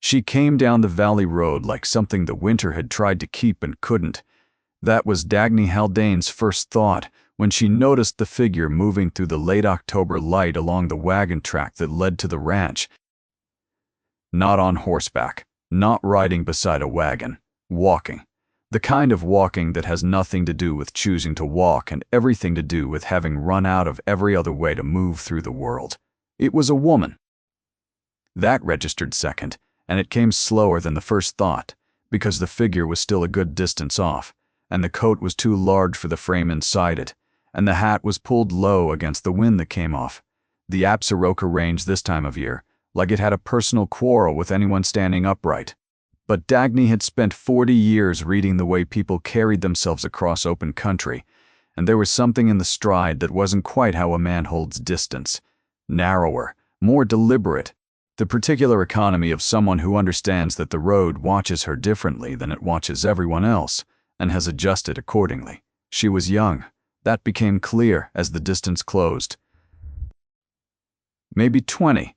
She came down the valley road like something the winter had tried to keep and couldn't. That was Dagny Haldane's first thought when she noticed the figure moving through the late October light along the wagon track that led to the ranch. Not on horseback, not riding beside a wagon, walking. The kind of walking that has nothing to do with choosing to walk and everything to do with having run out of every other way to move through the world. It was a woman. That registered second, and it came slower than the first thought, because the figure was still a good distance off, and the coat was too large for the frame inside it, and the hat was pulled low against the wind that came off. The Absaroka range this time of year, like it had a personal quarrel with anyone standing upright. But Dagny had spent 40 years reading the way people carried themselves across open country, and there was something in the stride that wasn't quite how a man holds distance. Narrower, more deliberate. The particular economy of someone who understands that the road watches her differently than it watches everyone else, and has adjusted accordingly. She was young. That became clear as the distance closed. Maybe 20,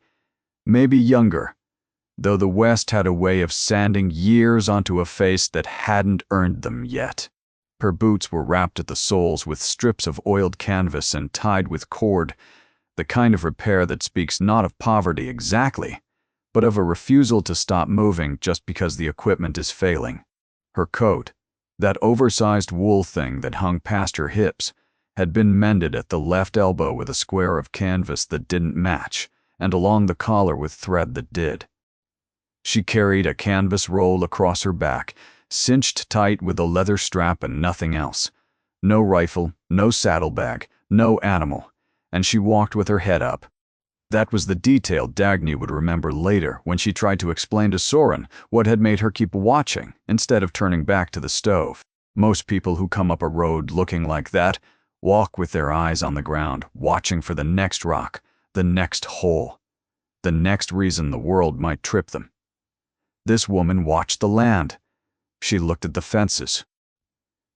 maybe younger, though the West had a way of sanding years onto a face that hadn't earned them yet. Her boots were wrapped at the soles with strips of oiled canvas and tied with cord, the kind of repair that speaks not of poverty exactly, but of a refusal to stop moving just because the equipment is failing. Her coat, that oversized wool thing that hung past her hips, had been mended at the left elbow with a square of canvas that didn't match, and along the collar with thread that did. She carried a canvas roll across her back, cinched tight with a leather strap and nothing else. No rifle, no saddlebag, no animal, and she walked with her head up. That was the detail Dagny would remember later when she tried to explain to Soren what had made her keep watching instead of turning back to the stove. Most people who come up a road looking like that walk with their eyes on the ground, watching for the next rock, the next hole, the next reason the world might trip them. This woman watched the land. She looked at the fences.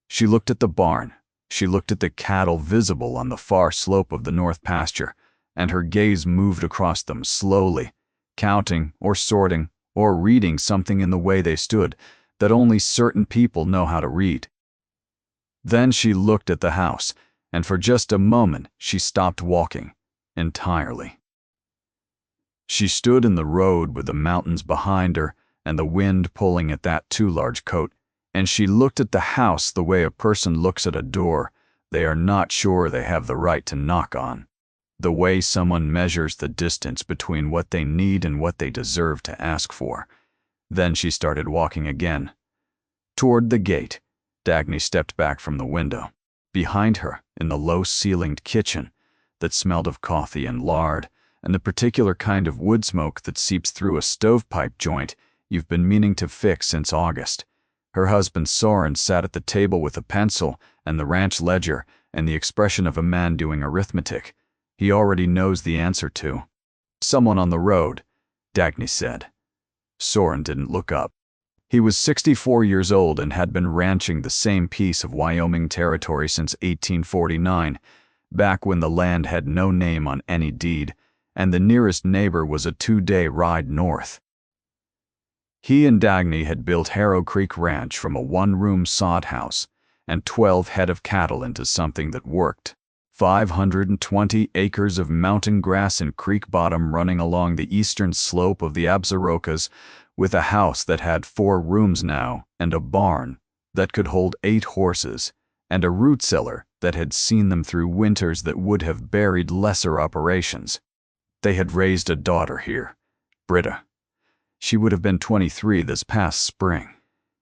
She looked at the barn. She looked at the cattle visible on the far slope of the north pasture, and her gaze moved across them slowly, counting or sorting or reading something in the way they stood that only certain people know how to read. Then she looked at the house, and for just a moment she stopped walking, entirely. She stood in the road with the mountains behind her and the wind pulling at that too large coat, and she looked at the house the way a person looks at a door they are not sure they have the right to knock on, the way someone measures the distance between what they need and what they deserve to ask for. Then she started walking again. Toward the gate, Dagny stepped back from the window. Behind her, in the low-ceilinged kitchen that smelled of coffee and lard, and the particular kind of wood smoke that seeps through a stovepipe joint you've been meaning to fix since August. Her husband Soren sat at the table with a pencil and the ranch ledger and the expression of a man doing arithmetic he already knows the answer to. "Someone on the road," Dagny said. Soren didn't look up. He was 64 years old and had been ranching the same piece of Wyoming territory since 1849, back when the land had no name on any deed, and the nearest neighbor was a 2-day ride north. He and Dagny had built Harrow Creek Ranch from a 1-room sod house and 12 head of cattle into something that worked. 520 acres of mountain grass and creek bottom running along the eastern slope of the Absarokas, with a house that had 4 rooms now and a barn that could hold 8 horses and a root cellar that had seen them through winters that would have buried lesser operations. They had raised a daughter here, Britta. She would have been 23 this past spring.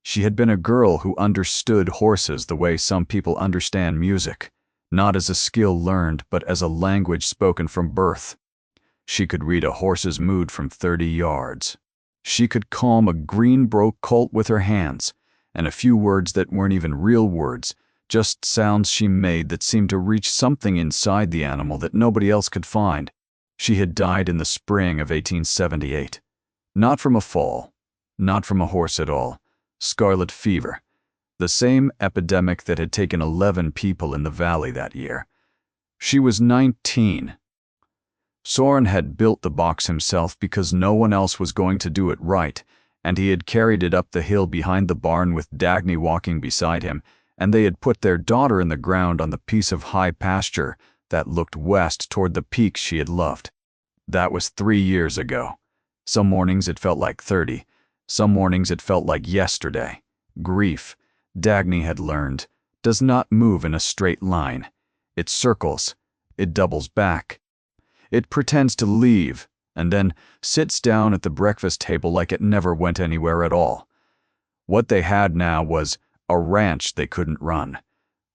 She had been a girl who understood horses the way some people understand music, not as a skill learned but as a language spoken from birth. She could read a horse's mood from 30 yards. She could calm a green-broke colt with her hands, and a few words that weren't even real words, just sounds she made that seemed to reach something inside the animal that nobody else could find. She had died in the spring of 1878. Not from a fall, not from a horse at all. Scarlet fever, the same epidemic that had taken 11 people in the valley that year. She was 19. Soren had built the box himself because no one else was going to do it right, and he had carried it up the hill behind the barn with Dagny walking beside him, and they had put their daughter in the ground on the piece of high pasture that looked west toward the peaks she had loved. That was 3 years ago. Some mornings it felt like 30. Some mornings it felt like yesterday. Grief, Dagny had learned, does not move in a straight line. It circles. It doubles back. It pretends to leave, and then sits down at the breakfast table like it never went anywhere at all. What they had now was a ranch they couldn't run.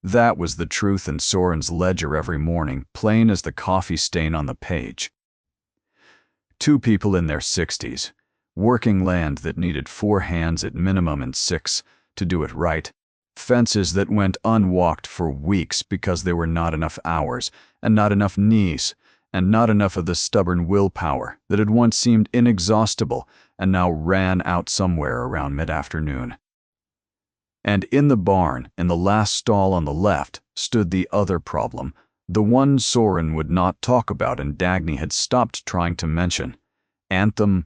That was the truth in Soren's ledger every morning, plain as the coffee stain on the page. 2 people in their 60s, working land that needed 4 hands at minimum and 6 to do it right, fences that went unwalked for weeks because there were not enough hours, and not enough knees, and not enough of the stubborn willpower that had once seemed inexhaustible and now ran out somewhere around mid-afternoon. And in the barn, in the last stall on the left, stood the other problem, the one Soren would not talk about and Dagny had stopped trying to mention. Anthem,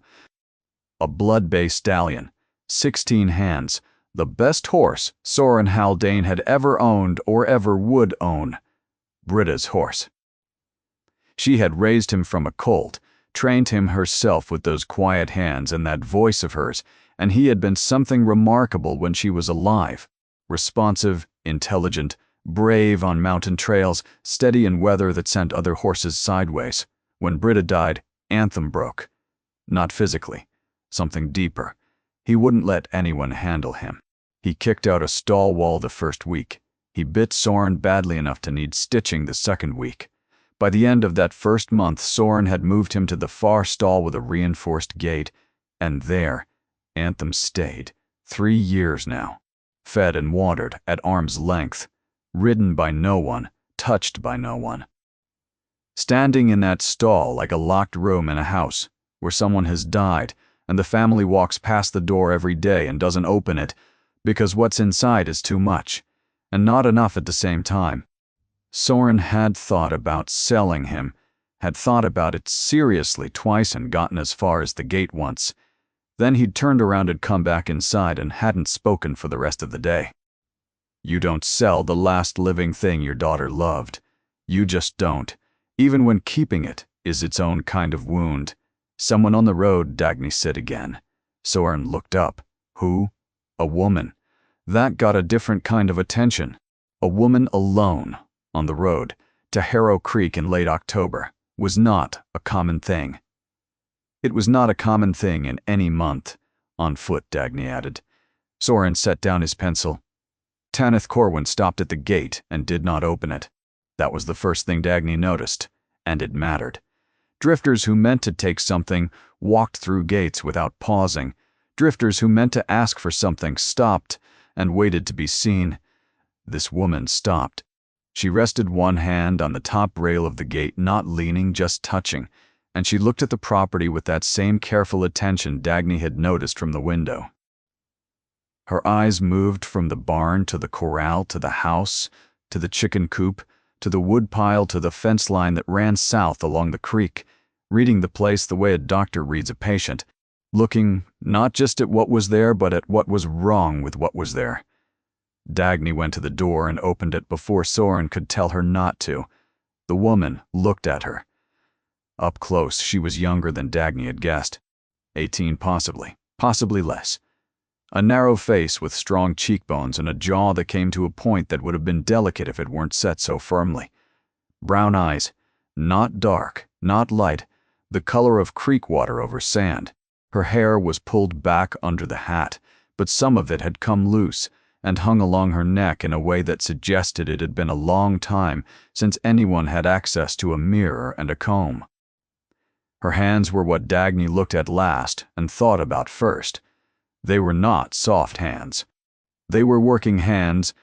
a blood-bay stallion, 16 hands, the best horse Soren Haldane had ever owned or ever would own. Britta's horse. She had raised him from a colt, trained him herself with those quiet hands and that voice of hers, and he had been something remarkable when she was alive. Responsive, intelligent, brave on mountain trails, steady in weather that sent other horses sideways. When Britta died, Anthem broke. Not physically. Something deeper. He wouldn't let anyone handle him. He kicked out a stall wall the first week. He bit Soren badly enough to need stitching the second week. By the end of that first month, Soren had moved him to the far stall with a reinforced gate, and there, Anthem stayed, 3 years now, fed and watered at arm's length, ridden by no one, touched by no one. Standing in that stall like a locked room in a house, where someone has died, and the family walks past the door every day and doesn't open it, because what's inside is too much, and not enough at the same time. Soren had thought about selling him, had thought about it seriously twice and gotten as far as the gate once. Then he'd turned around and come back inside and hadn't spoken for the rest of the day. You don't sell the last living thing your daughter loved. You just don't, even when keeping it is its own kind of wound. Someone on the road, Dagny said again. Soren looked up. Who? A woman. That got a different kind of attention. A woman alone, on the road, to Harrow Creek in late October, was not a common thing. It was not a common thing in any month. On foot, Dagny added. Soren set down his pencil. Tanith Corwin stopped at the gate and did not open it. That was the first thing Dagny noticed, and it mattered. Drifters who meant to take something walked through gates without pausing. Drifters who meant to ask for something stopped and waited to be seen. This woman stopped. She rested one hand on the top rail of the gate, not leaning, just touching, and she looked at the property with that same careful attention Dagny had noticed from the window. Her eyes moved from the barn to the corral to the house, to the chicken coop, to the woodpile, to the fence line that ran south along the creek, reading the place the way a doctor reads a patient, looking not just at what was there but at what was wrong with what was there. Dagny went to the door and opened it before Soren could tell her not to. The woman looked at her. Up close, she was younger than Dagny had guessed. 18 possibly less. A narrow face with strong cheekbones and a jaw that came to a point that would have been delicate if it weren't set so firmly. Brown eyes, not dark, not light, the color of creek water over sand. Her hair was pulled back under the hat, but some of it had come loose and hung along her neck in a way that suggested it had been a long time since anyone had access to a mirror and a comb. Her hands were what Dagny looked at last and thought about first. They were not soft hands. They were working hands,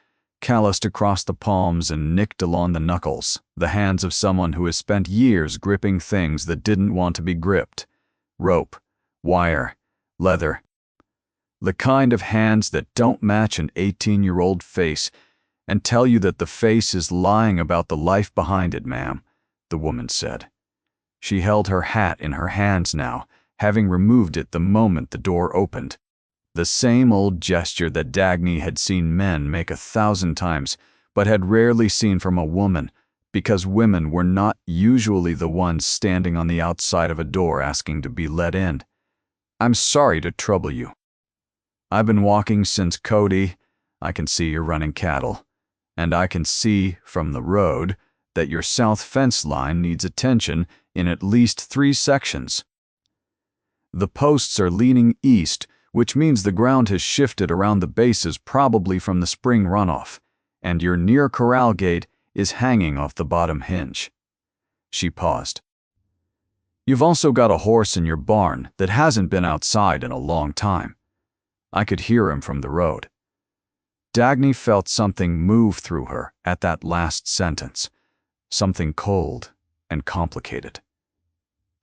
calloused across the palms and nicked along the knuckles, the hands of someone who has spent years gripping things that didn't want to be gripped. Rope, wire, leather. The kind of hands that don't match an 18-year-old face and tell you that the face is lying about the life behind it, ma'am, the woman said. She held her hat in her hands now, having removed it the moment the door opened. The same old gesture that Dagny had seen men make 1,000 times, but had rarely seen from a woman, because women were not usually the ones standing on the outside of a door asking to be let in. "I'm sorry to trouble you. I've been walking since Cody. I can see you're running cattle. And I can see, from the road, that your south fence line needs attention in at least 3 sections. The posts are leaning east, which means the ground has shifted around the bases, probably from the spring runoff, and your near corral gate is hanging off the bottom hinge." She paused. "You've also got a horse in your barn that hasn't been outside in a long time." I could hear him from the road. Dagny felt something move through her at that last sentence, something cold and complicated.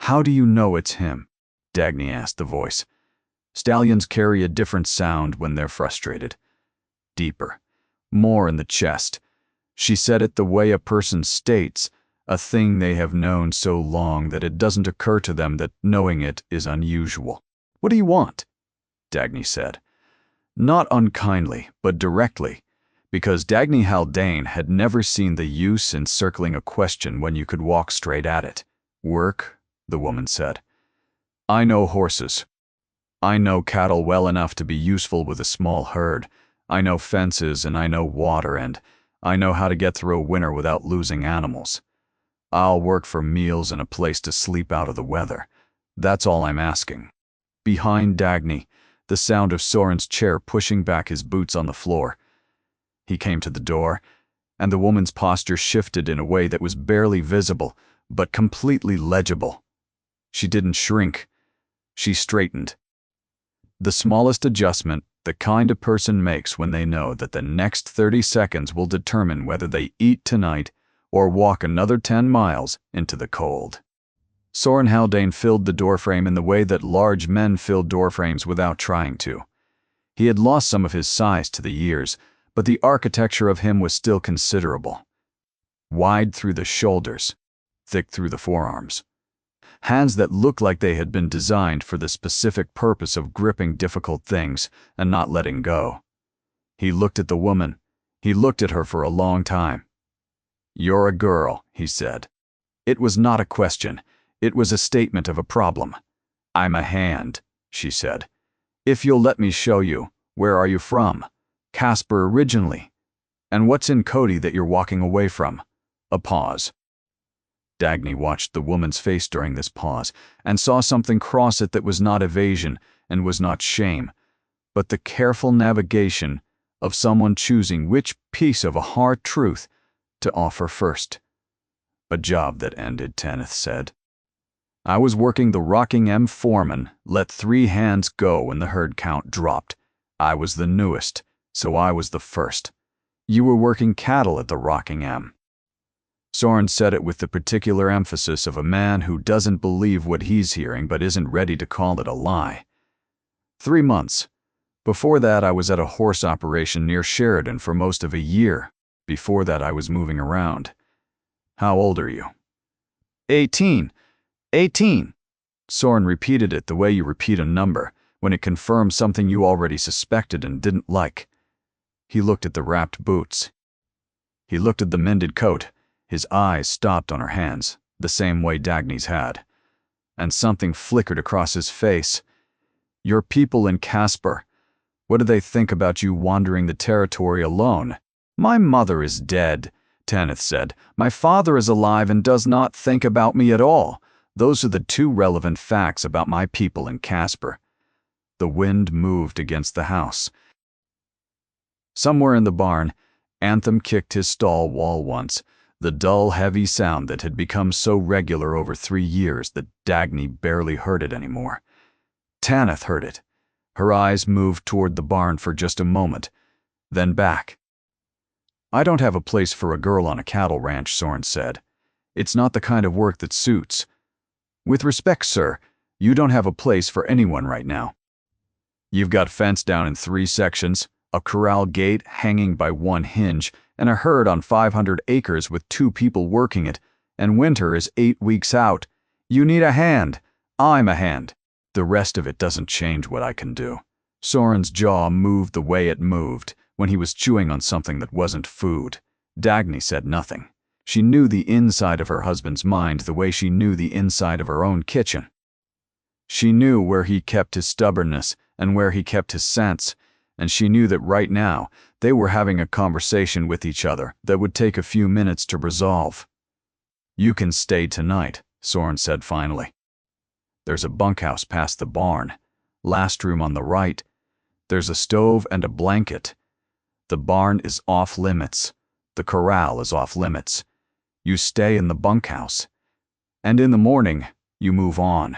"How do you know it's him?" Dagny asked the voice. Stallions carry a different sound when they're frustrated. Deeper, more in the chest. She said it the way a person states a thing they have known so long that it doesn't occur to them that knowing it is unusual. "What do you want?" Dagny said. Not unkindly, but directly, because Dagny Haldane had never seen the use in circling a question when you could walk straight at it. "Work," the woman said. "I know horses. I know cattle well enough to be useful with a small herd. I know fences and I know water and I know how to get through a winter without losing animals. I'll work for meals and a place to sleep out of the weather. That's all I'm asking." Behind Dagny, the sound of Soren's chair pushing back his boots on the floor. He came to the door, and the woman's posture shifted in a way that was barely visible, but completely legible. She didn't shrink. She straightened. The smallest adjustment the kind of person makes when they know that the next 30 seconds will determine whether they eat tonight or walk another 10 miles into the cold. Soren Haldane filled the doorframe in the way that large men fill doorframes without trying to. He had lost some of his size to the years, but the architecture of him was still considerable. Wide through the shoulders, thick through the forearms. Hands that looked like they had been designed for the specific purpose of gripping difficult things and not letting go. He looked at the woman. He looked at her for a long time. "You're a girl," he said. It was not a question. It was a statement of a problem. "I'm a hand," she said. "If you'll let me show you, where are you from?" "Casper originally." "And what's in Cody that you're walking away from?" A pause. Dagny watched the woman's face during this pause and saw something cross it that was not evasion and was not shame, but the careful navigation of someone choosing which piece of a hard truth to offer first. "A job that ended," Tanith said. "I was working the Rocking M foreman, let 3 hands go when the herd count dropped. I was the newest, so I was the first. You were working cattle at the Rocking M." Soren said it with the particular emphasis of a man who doesn't believe what he's hearing but isn't ready to call it a lie. 3 months. Before that I was at a horse operation near Sheridan for most of a year. Before that I was moving around. How old are you?" 18. 18. Soren repeated it the way you repeat a number, when it confirmed something you already suspected and didn't like. He looked at the wrapped boots. He looked at the mended coat. His eyes stopped on her hands, the same way Dagny's had. And something flickered across his face. "Your people in Casper. What do they think about you wandering the territory alone?" "My mother is dead," Tanith said. "My father is alive and does not think about me at all. Those are the 2 relevant facts about my people in Casper." The wind moved against the house. Somewhere in the barn, Anthem kicked his stall wall once, the dull, heavy sound that had become so regular over 3 years that Dagny barely heard it anymore. Tanith heard it. Her eyes moved toward the barn for just a moment, then back. "I don't have a place for a girl on a cattle ranch," Soren said. "It's not the kind of work that suits. With respect, sir, you don't have a place for anyone right now. You've got fence down in 3 sections, a corral gate hanging by 1 hinge, and a herd on 500 acres with 2 people working it, and winter is 8 weeks out. You need a hand. I'm a hand. The rest of it doesn't change what I can do." Soren's jaw moved the way it moved when he was chewing on something that wasn't food. Dagny said nothing. She knew the inside of her husband's mind the way she knew the inside of her own kitchen. She knew where he kept his stubbornness and where he kept his sense, and she knew that right now they were having a conversation with each other that would take a few minutes to resolve. "You can stay tonight," Soren said finally. "There's a bunkhouse past the barn. Last room on the right. There's a stove and a blanket. The barn is off limits. The corral is off limits. You stay in the bunkhouse. And in the morning, you move on."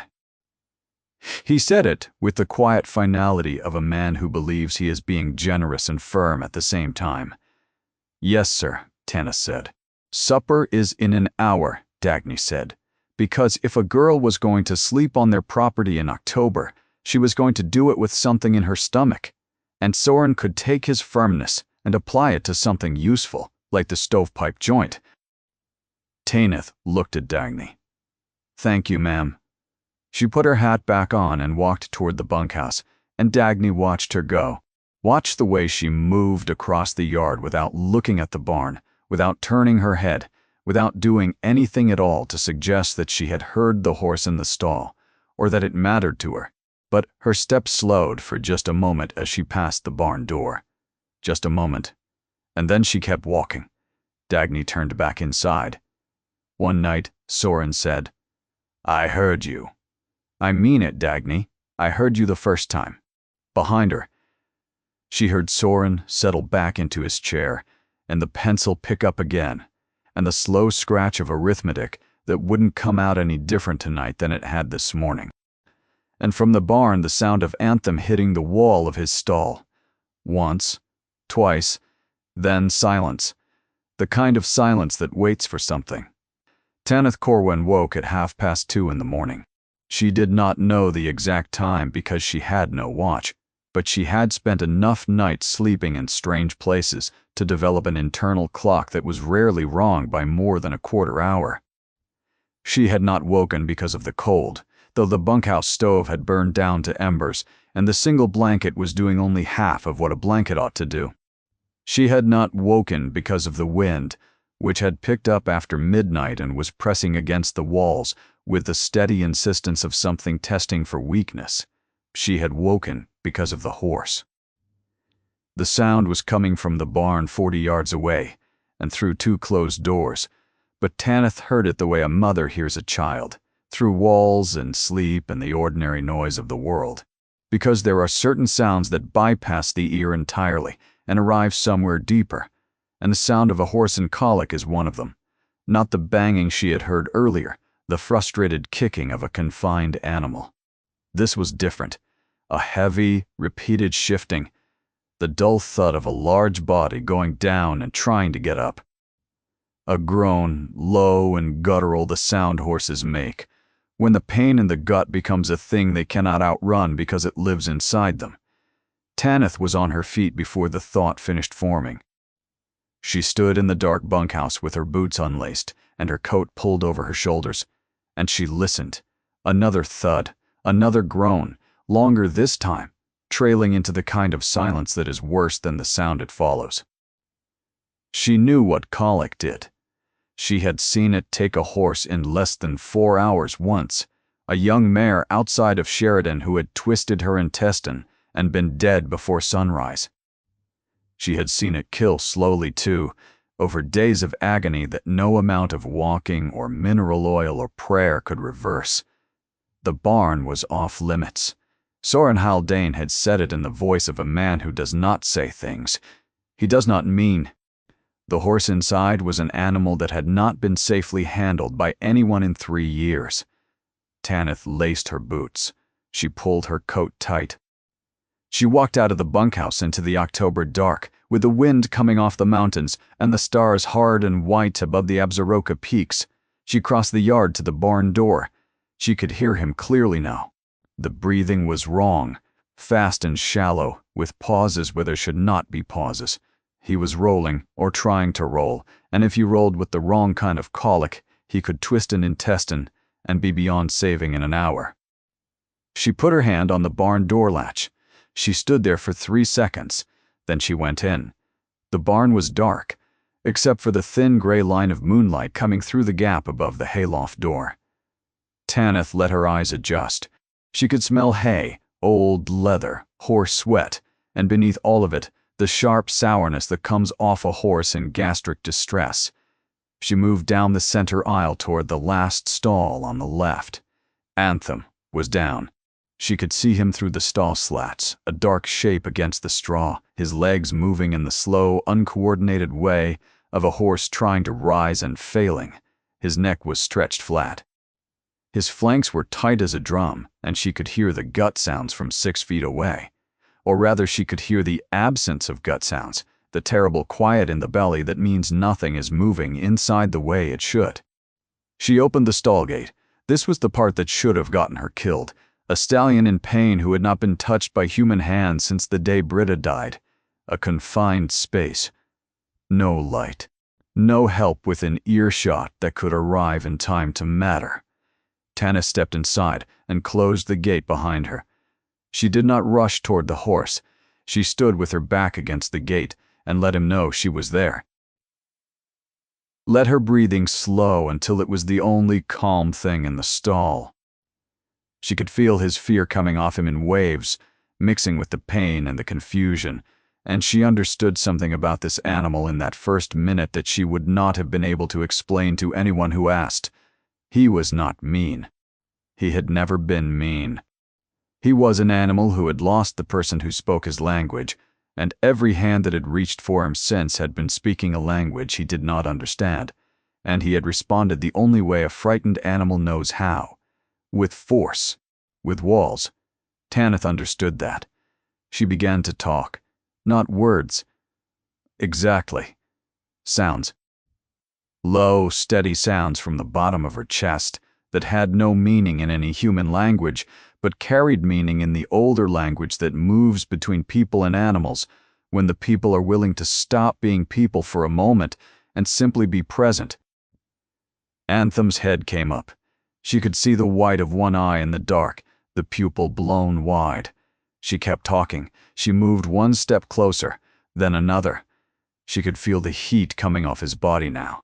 He said it with the quiet finality of a man who believes he is being generous and firm at the same time. "Yes, sir," Tanis said. "Supper is in an hour," Dagny said, "because if a girl was going to sleep on their property in October, she was going to do it with something in her stomach, and Soren could take his firmness and apply it to something useful, like the stovepipe joint." Tanith looked at Dagny. "Thank you, ma'am." She put her hat back on and walked toward the bunkhouse, and Dagny watched her go. Watched the way she moved across the yard without looking at the barn, without turning her head, without doing anything at all to suggest that she had heard the horse in the stall, or that it mattered to her. But her steps slowed for just a moment as she passed the barn door. Just a moment. And then she kept walking. Dagny turned back inside. One night, Soren said, "I heard you." "I mean it, Dagny. I heard you the first time." Behind her, she heard Soren settle back into his chair, and the pencil pick up again, and the slow scratch of arithmetic that wouldn't come out any different tonight than it had this morning. And from the barn the sound of Anthem hitting the wall of his stall. Once, twice, then silence. The kind of silence that waits for something. Tanith Corwin woke at 2:30 in the morning. She did not know the exact time because she had no watch, but she had spent enough nights sleeping in strange places to develop an internal clock that was rarely wrong by more than a quarter hour. She had not woken because of the cold, though the bunkhouse stove had burned down to embers, and the single blanket was doing only half of what a blanket ought to do. She had not woken because of the wind, which had picked up after midnight and was pressing against the walls with the steady insistence of something testing for weakness. She had woken because of the horse. The sound was coming from the barn 40 yards away and through 2 closed doors, but Tanith heard it the way a mother hears a child, through walls and sleep and the ordinary noise of the world. Because there are certain sounds that bypass the ear entirely and arrive somewhere deeper, and the sound of a horse in colic is one of them. Not the banging she had heard earlier, the frustrated kicking of a confined animal. This was different. A heavy, repeated shifting, the dull thud of a large body going down and trying to get up. A groan, low and guttural, the sound horses make, when the pain in the gut becomes a thing they cannot outrun because it lives inside them. Tanith was on her feet before the thought finished forming. She stood in the dark bunkhouse with her boots unlaced and her coat pulled over her shoulders, and she listened. Another thud, another groan, longer this time, trailing into the kind of silence that is worse than the sound it follows. She knew what colic did. She had seen it take a horse in less than 4 hours once, a young mare outside of Sheridan who had twisted her intestine and been dead before sunrise. She had seen it kill slowly too, over days of agony that no amount of walking or mineral oil or prayer could reverse. The barn was off limits. Soren Haldane had said it in the voice of a man who does not say things. He does not mean. The horse inside was an animal that had not been safely handled by anyone in 3 years. Tanith laced her boots. She pulled her coat tight. She walked out of the bunkhouse into the October dark, with the wind coming off the mountains and the stars hard and white above the Absaroka peaks. She crossed the yard to the barn door. She could hear him clearly now. The breathing was wrong, fast and shallow, with pauses where there should not be pauses. He was rolling, or trying to roll, and if he rolled with the wrong kind of colic, he could twist an intestine and be beyond saving in an hour. She put her hand on the barn door latch. She stood there for 3 seconds, then she went in. The barn was dark, except for the thin gray line of moonlight coming through the gap above the hayloft door. Tanith let her eyes adjust. She could smell hay, old leather, horse sweat, and beneath all of it, the sharp sourness that comes off a horse in gastric distress. She moved down the center aisle toward the last stall on the left. Anthem was down. She could see him through the stall slats, a dark shape against the straw, his legs moving in the slow, uncoordinated way of a horse trying to rise and failing. His neck was stretched flat. His flanks were tight as a drum, and she could hear the gut sounds from 6 feet away. Or rather, she could hear the absence of gut sounds, the terrible quiet in the belly that means nothing is moving inside the way it should. She opened the stall gate. This was the part that should have gotten her killed. A stallion in pain who had not been touched by human hands since the day Britta died. A confined space. No light. No help within earshot that could arrive in time to matter. Tanith stepped inside and closed the gate behind her. She did not rush toward the horse. She stood with her back against the gate and let him know she was there. Let her breathing slow until it was the only calm thing in the stall. She could feel his fear coming off him in waves, mixing with the pain and the confusion, and she understood something about this animal in that first minute that she would not have been able to explain to anyone who asked. He was not mean. He had never been mean. He was an animal who had lost the person who spoke his language, and every hand that had reached for him since had been speaking a language he did not understand, and he had responded the only way a frightened animal knows how, with force, with walls. Tanith understood that. She began to talk. Not words. Exactly. Sounds. Low, steady sounds from the bottom of her chest that had no meaning in any human language, but carried meaning in the older language that moves between people and animals when the people are willing to stop being people for a moment and simply be present. Anthem's head came up. She could see the white of one eye in the dark, the pupil blown wide. She kept talking. She moved one step closer, then another. She could feel the heat coming off his body now.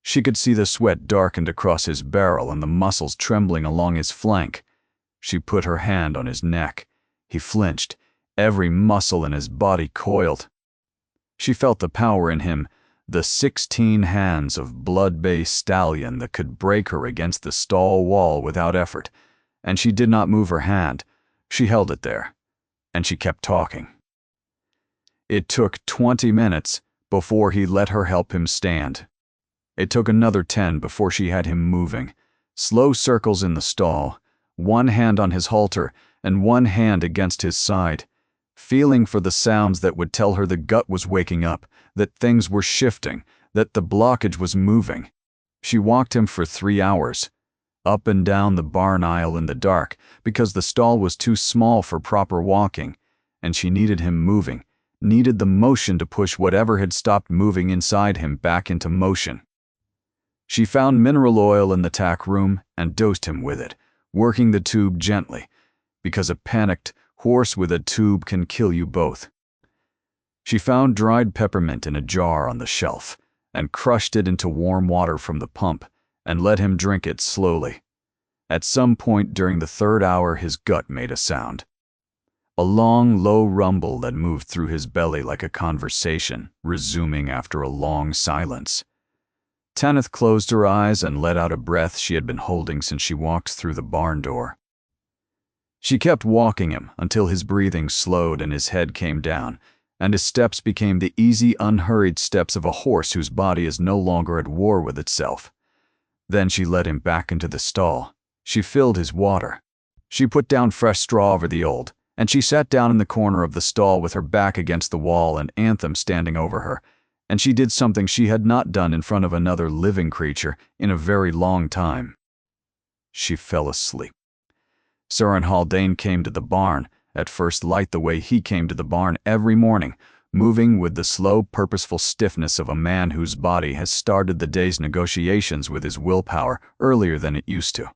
She could see the sweat darkened across his barrel and the muscles trembling along his flank. She put her hand on his neck. He flinched. Every muscle in his body coiled. She felt the power in him, the 16 hands of blood-based stallion that could break her against the stall wall without effort, and she did not move her hand. She held it there, and she kept talking. It took 20 minutes before he let her help him stand. It took another 10 before she had him moving. Slow circles in the stall, one hand on his halter and one hand against his side, feeling for the sounds that would tell her the gut was waking up, that things were shifting, that the blockage was moving. She walked him for 3 hours, up and down the barn aisle in the dark, because the stall was too small for proper walking, and she needed him moving, needed the motion to push whatever had stopped moving inside him back into motion. She found mineral oil in the tack room and dosed him with it, working the tube gently, because a panicked horse with a tube can kill you both. She found dried peppermint in a jar on the shelf and crushed it into warm water from the pump and let him drink it slowly. At some point during the 3rd hour, his gut made a sound. A long, low rumble that moved through his belly like a conversation, resuming after a long silence. Tanith closed her eyes and let out a breath she had been holding since she walked through the barn door. She kept walking him until his breathing slowed and his head came down, and his steps became the easy, unhurried steps of a horse whose body is no longer at war with itself. Then she led him back into the stall. She filled his water. She put down fresh straw over the old, and she sat down in the corner of the stall with her back against the wall and Anthem standing over her, and she did something she had not done in front of another living creature in a very long time. She fell asleep. Surin Haldane came to the barn, at first light the way he came to the barn every morning, moving with the slow, purposeful stiffness of a man whose body has started the day's negotiations with his willpower earlier than it used to.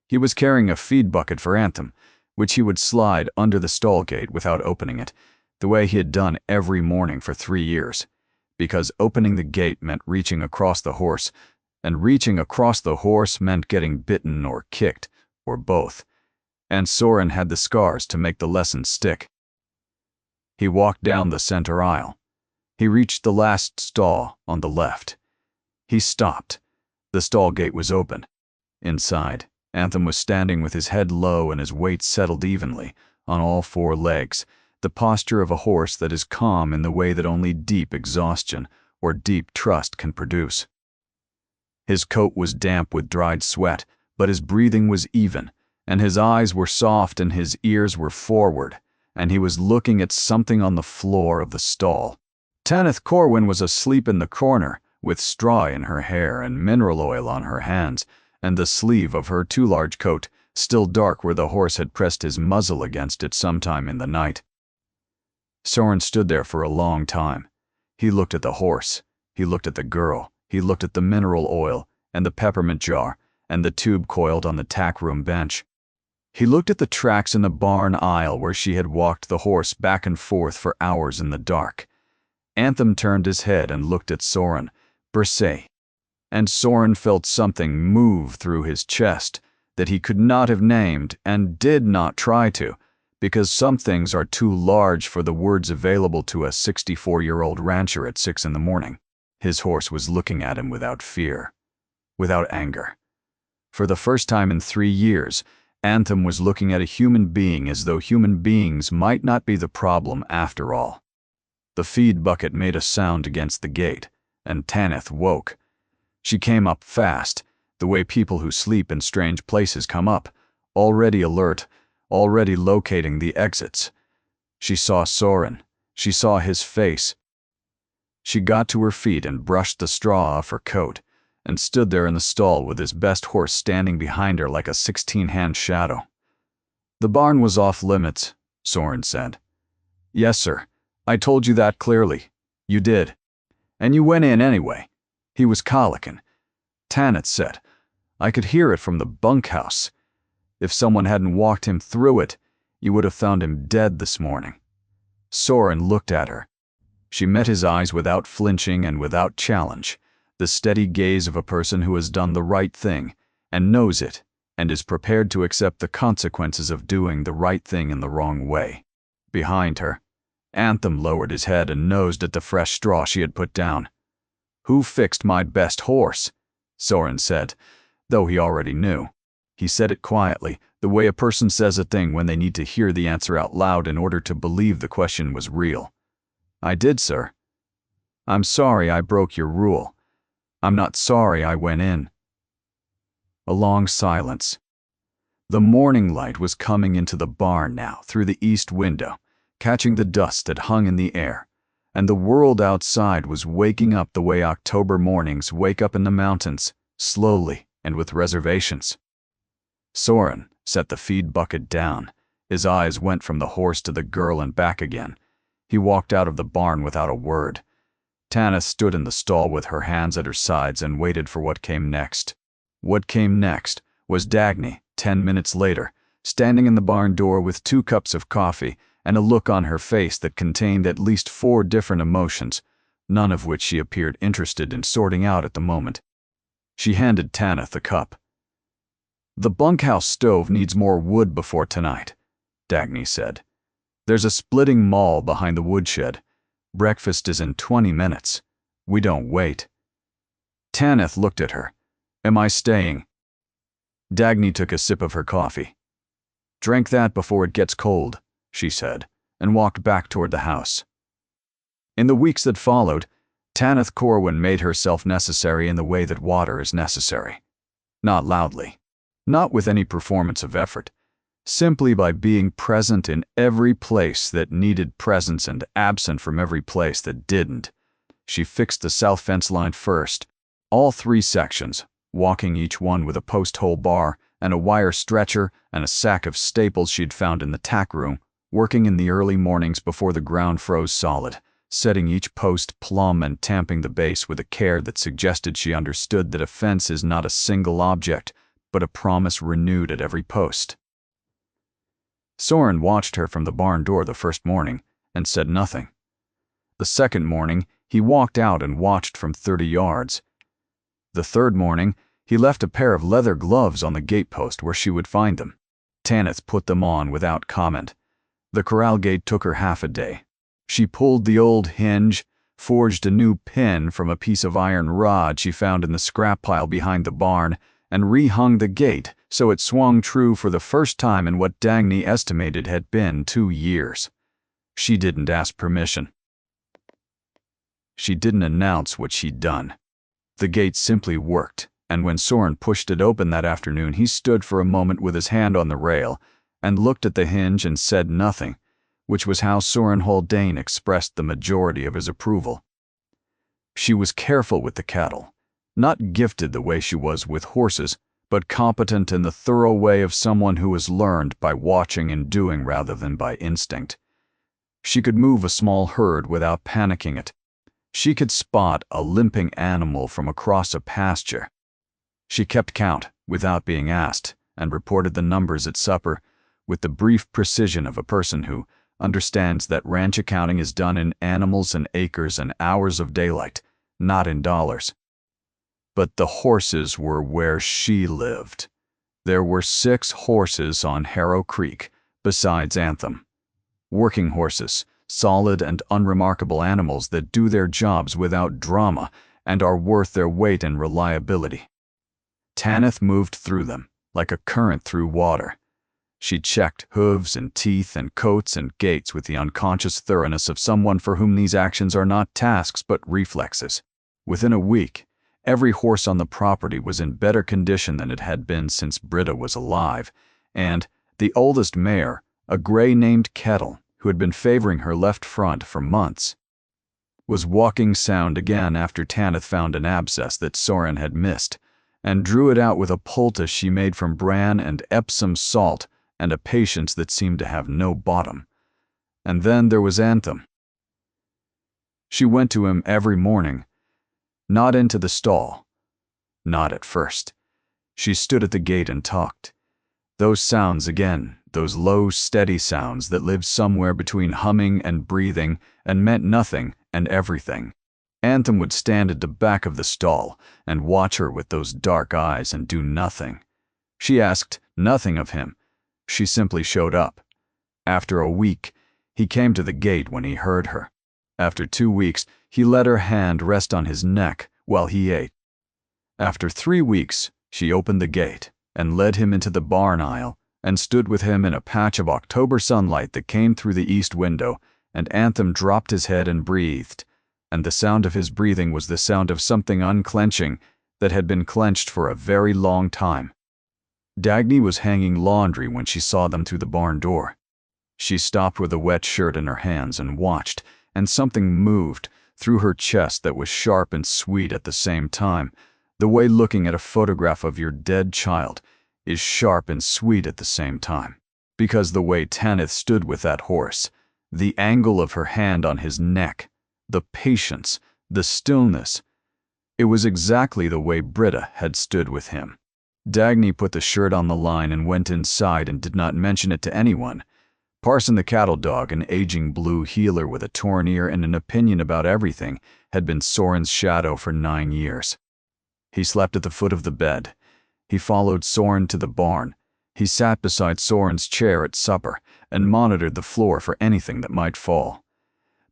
He was carrying a feed bucket for Anthem, which he would slide under the stall gate without opening it, the way he had done every morning for 3 years, because opening the gate meant reaching across the horse, and reaching across the horse meant getting bitten or kicked, or both, and Soren had the scars to make the lesson stick. He walked down the center aisle. He reached the last stall on the left. He stopped. The stall gate was open. Inside, Anthem was standing with his head low and his weight settled evenly on all 4 legs, the posture of a horse that is calm in the way that only deep exhaustion or deep trust can produce. His coat was damp with dried sweat, but his breathing was even, and his eyes were soft and his ears were forward, and he was looking at something on the floor of the stall. Tanith Corwin was asleep in the corner, with straw in her hair and mineral oil on her hands, and the sleeve of her too large coat still dark where the horse had pressed his muzzle against it sometime in the night. Soren stood there for a long time. He looked at the horse, he looked at the girl, he looked at the mineral oil and the peppermint jar and the tube coiled on the tack room bench. He looked at the tracks in the barn aisle where she had walked the horse back and forth for hours in the dark. Anthem turned his head and looked at Soren, Bersay, and Soren felt something move through his chest that he could not have named and did not try to, because some things are too large for the words available to a 64-year-old rancher at 6 in the morning. His horse was looking at him without fear, without anger. For the first time in 3 years, Anthem was looking at a human being as though human beings might not be the problem after all. The feed bucket made a sound against the gate, and Tanith woke. She came up fast, the way people who sleep in strange places come up, already alert, already locating the exits. She saw Soren. She saw his face. She got to her feet and brushed the straw off her coat, and stood there in the stall with his best horse standing behind her like a 16-hand shadow. "The barn was off limits," Soren said. "Yes, sir. I told you that clearly. You did. And you went in anyway." He was colicking. Tanith said, "I could hear it from the bunkhouse. If someone hadn't walked him through it, you would have found him dead this morning." Soren looked at her. She met his eyes without flinching and without challenge, the steady gaze of a person who has done the right thing and knows it and is prepared to accept the consequences of doing the right thing in the wrong way. Behind her, Anthem lowered his head and nosed at the fresh straw she had put down. "Who fixed my best horse?" Soren said, though he already knew. He said it quietly, the way a person says a thing when they need to hear the answer out loud in order to believe the question was real. "I did, sir." "I'm sorry I broke your rule. I'm not sorry I went in." A long silence. The morning light was coming into the barn now through the east window, catching the dust that hung in the air, and the world outside was waking up the way October mornings wake up in the mountains, slowly and with reservations. Soren set the feed bucket down. His eyes went from the horse to the girl and back again. He walked out of the barn without a word. Tanith stood in the stall with her hands at her sides and waited for what came next. What came next was Dagny, 10 minutes later, standing in the barn door with 2 cups of coffee and a look on her face that contained at least 4 different emotions, none of which she appeared interested in sorting out at the moment. She handed Tanith the cup. "The bunkhouse stove needs more wood before tonight," Dagny said. "There's a splitting maul behind the woodshed. Breakfast is in 20 minutes. We don't wait." Tanith looked at her. "Am I staying?" Dagny took a sip of her coffee. "Drink that before it gets cold," she said, and walked back toward the house. In the weeks that followed, Tanith Corwin made herself necessary in the way that water is necessary. Not loudly, not with any performance of effort, simply by being present in every place that needed presence and absent from every place that didn't. She fixed the south fence line first, all 3 sections, walking each one with a post-hole bar and a wire stretcher and a sack of staples she'd found in the tack room, working in the early mornings before the ground froze solid, setting each post plumb and tamping the base with a care that suggested she understood that a fence is not a single object, but a promise renewed at every post. Soren watched her from the barn door the first morning and said nothing. The second morning, he walked out and watched from 30 yards. The third morning, he left a pair of leather gloves on the gatepost where she would find them. Tanith put them on without comment. The corral gate took her half a day. She pulled the old hinge, forged a new pin from a piece of iron rod she found in the scrap pile behind the barn, and rehung the gate so it swung true for the first time in what Dagny estimated had been 2 years. She didn't ask permission. She didn't announce what she'd done. The gate simply worked, and when Soren pushed it open that afternoon, he stood for a moment with his hand on the rail and looked at the hinge and said nothing, which was how Soren Haldane expressed the majority of his approval. She was careful with the cattle, not gifted the way she was with horses, but competent in the thorough way of someone who has learned by watching and doing rather than by instinct. She could move a small herd without panicking it. She could spot a limping animal from across a pasture. She kept count without being asked and reported the numbers at supper with the brief precision of a person who understands that ranch accounting is done in animals and acres and hours of daylight, not in dollars. But the horses were where she lived. There were 6 horses on Harrow Creek, besides Anthem. Working horses, solid and unremarkable animals that do their jobs without drama and are worth their weight in reliability. Tanith moved through them, like a current through water. She checked hooves and teeth and coats and gaits with the unconscious thoroughness of someone for whom these actions are not tasks but reflexes. Within a week, every horse on the property was in better condition than it had been since Britta was alive, and the oldest mare, a gray named Kettle, who had been favoring her left front for months, was walking sound again after Tanith found an abscess that Soren had missed, and drew it out with a poultice she made from bran and Epsom salt and a patience that seemed to have no bottom. And then there was Anthem. She went to him every morning, not into the stall, not at first. She stood at the gate and talked. Those sounds again, those low, steady sounds that lived somewhere between humming and breathing and meant nothing and everything. Anthem would stand at the back of the stall and watch her with those dark eyes and do nothing. She asked nothing of him. She simply showed up. After a week, he came to the gate when he heard her. After 2 weeks, he let her hand rest on his neck while he ate. After 3 weeks, she opened the gate and led him into the barn aisle and stood with him in a patch of October sunlight that came through the east window, and Anthem dropped his head and breathed, and the sound of his breathing was the sound of something unclenching that had been clenched for a very long time. Dagny was hanging laundry when she saw them through the barn door. She stopped with a wet shirt in her hands and watched, and something moved through her chest that was sharp and sweet at the same time, the way looking at a photograph of your dead child is sharp and sweet at the same time. Because the way Tanith stood with that horse, the angle of her hand on his neck, the patience, the stillness, it was exactly the way Britta had stood with him. Dagny put the shirt on the line and went inside and did not mention it to anyone. Parson the cattle dog, an aging blue heeler with a torn ear and an opinion about everything, had been Soren's shadow for 9 years. He slept at the foot of the bed. He followed Soren to the barn. He sat beside Soren's chair at supper and monitored the floor for anything that might fall.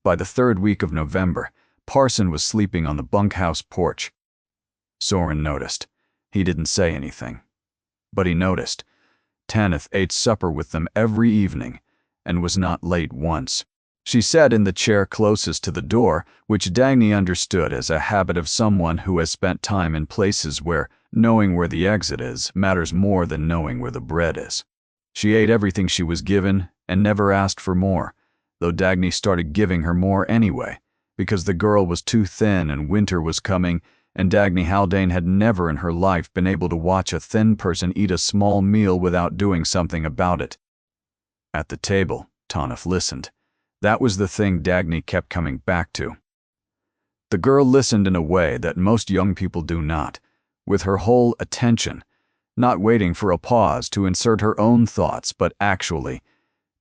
By the 3rd week of November, Parson was sleeping on the bunkhouse porch. Soren noticed. He didn't say anything. But he noticed. Tanith ate supper with them every evening and was not late once. She sat in the chair closest to the door, which Dagny understood as a habit of someone who has spent time in places where knowing where the exit is matters more than knowing where the bread is. She ate everything she was given and never asked for more, though Dagny started giving her more anyway, because the girl was too thin and winter was coming, and Dagny Haldane had never in her life been able to watch a thin person eat a small meal without doing something about it. At the table, Tanith listened. That was the thing Dagny kept coming back to. The girl listened in a way that most young people do not, with her whole attention, not waiting for a pause to insert her own thoughts, but actually,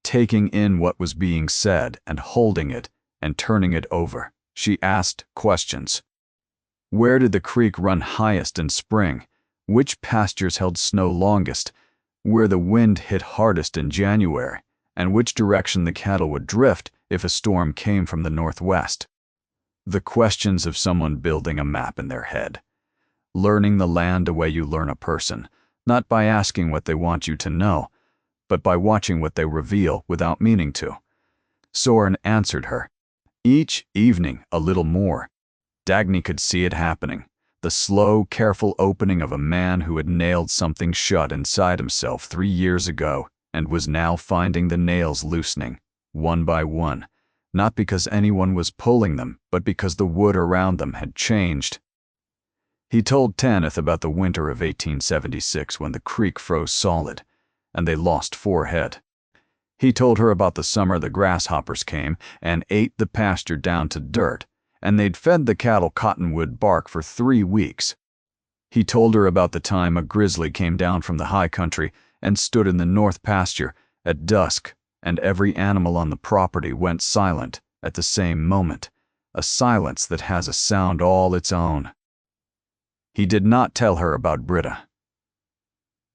taking in what was being said and holding it and turning it over. She asked questions. Where did the creek run highest in spring? Which pastures held snow longest? Where the wind hit hardest in January? And which direction the cattle would drift if a storm came from the northwest? The questions of someone building a map in their head. Learning the land the way you learn a person, not by asking what they want you to know, but by watching what they reveal without meaning to. Soren answered her. Each evening, a little more. Dagny could see it happening, the slow, careful opening of a man who had nailed something shut inside himself 3 years ago and was now finding the nails loosening, one by one, not because anyone was pulling them, but because the wood around them had changed. He told Tanith about the winter of 1876 when the creek froze solid, and they lost 4 head. He told her about the summer the grasshoppers came and ate the pasture down to dirt, and they'd fed the cattle cottonwood bark for 3 weeks. He told her about the time a grizzly came down from the high country and stood in the north pasture at dusk, and every animal on the property went silent at the same moment, a silence that has a sound all its own. He did not tell her about Britta.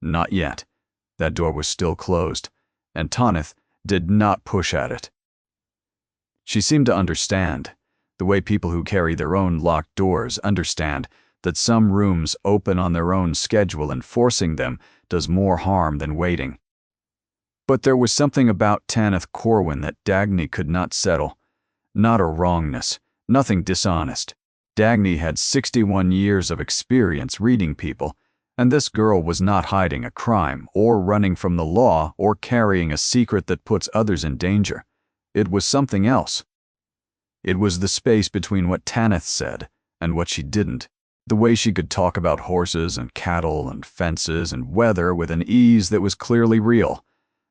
Not yet. That door was still closed, and Tanith did not push at it. She seemed to understand, the way people who carry their own locked doors understand that some rooms open on their own schedule and forcing them does more harm than waiting. But there was something about Tanith Corwin that Dagny could not settle. Not a wrongness, nothing dishonest. Dagny had 61 years of experience reading people, and this girl was not hiding a crime or running from the law or carrying a secret that puts others in danger. It was something else. It was the space between what Tanith said and what she didn't. The way she could talk about horses and cattle and fences and weather with an ease that was clearly real,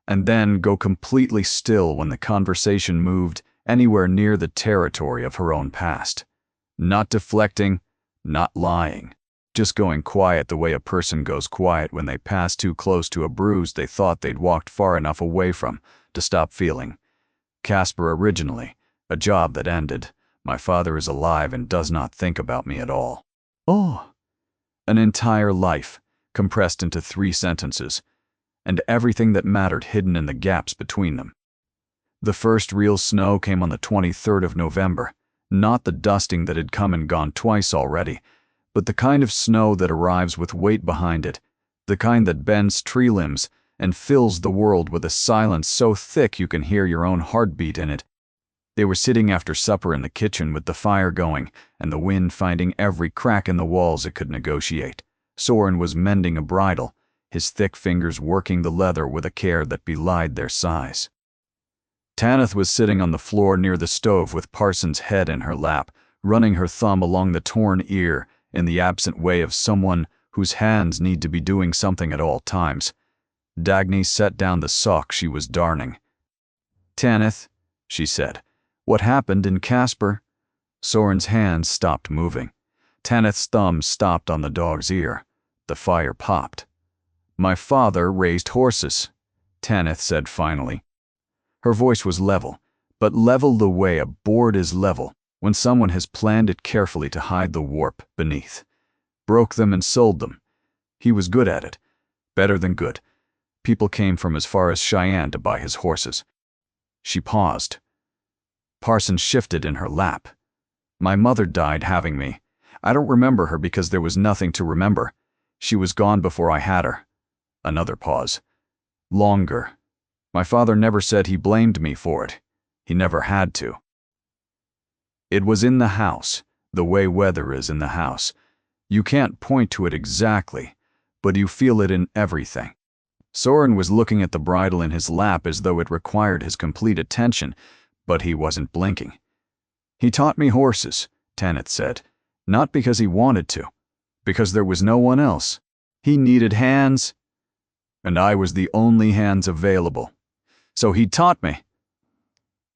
and then go completely still when the conversation moved anywhere near the territory of her own past. Not deflecting, not lying, just going quiet the way a person goes quiet when they pass too close to a bruise they thought they'd walked far enough away from to stop feeling. Casper originally, a job that ended. My father is alive and does not think about me at all. Oh, an entire life compressed into 3 sentences, and everything that mattered hidden in the gaps between them. The first real snow came on the 23rd of November, not the dusting that had come and gone twice already, but the kind of snow that arrives with weight behind it, the kind that bends tree limbs and fills the world with a silence so thick you can hear your own heartbeat in it. They were sitting after supper in the kitchen with the fire going and the wind finding every crack in the walls it could negotiate. Soren was mending a bridle, his thick fingers working the leather with a care that belied their size. Tanith was sitting on the floor near the stove with Parsons' head in her lap, running her thumb along the torn ear in the absent way of someone whose hands need to be doing something at all times. Dagny set down the sock she was darning. "Tanith," she said, "what happened in Casper?" Soren's hands stopped moving. Tanith's thumb stopped on the dog's ear. The fire popped. "My father raised horses," Tanith said finally. Her voice was level, but level the way a board is level when someone has planned it carefully to hide the warp beneath. Broke them and sold them. He was good at it. Better than good. People came from as far as Cheyenne to buy his horses. She paused. Parsons shifted in her lap. "My mother died having me. I don't remember her because there was nothing to remember. She was gone before I had her." Another pause. "Longer. My father never said he blamed me for it. He never had to." It was in the house, the way weather is in the house. You can't point to it exactly, but you feel it in everything. Soren was looking at the bridle in his lap as though it required his complete attention, but he wasn't blinking. "He taught me horses," Tanith said, "not because he wanted to, because there was no one else. He needed hands, and I was the only hands available. So he taught me.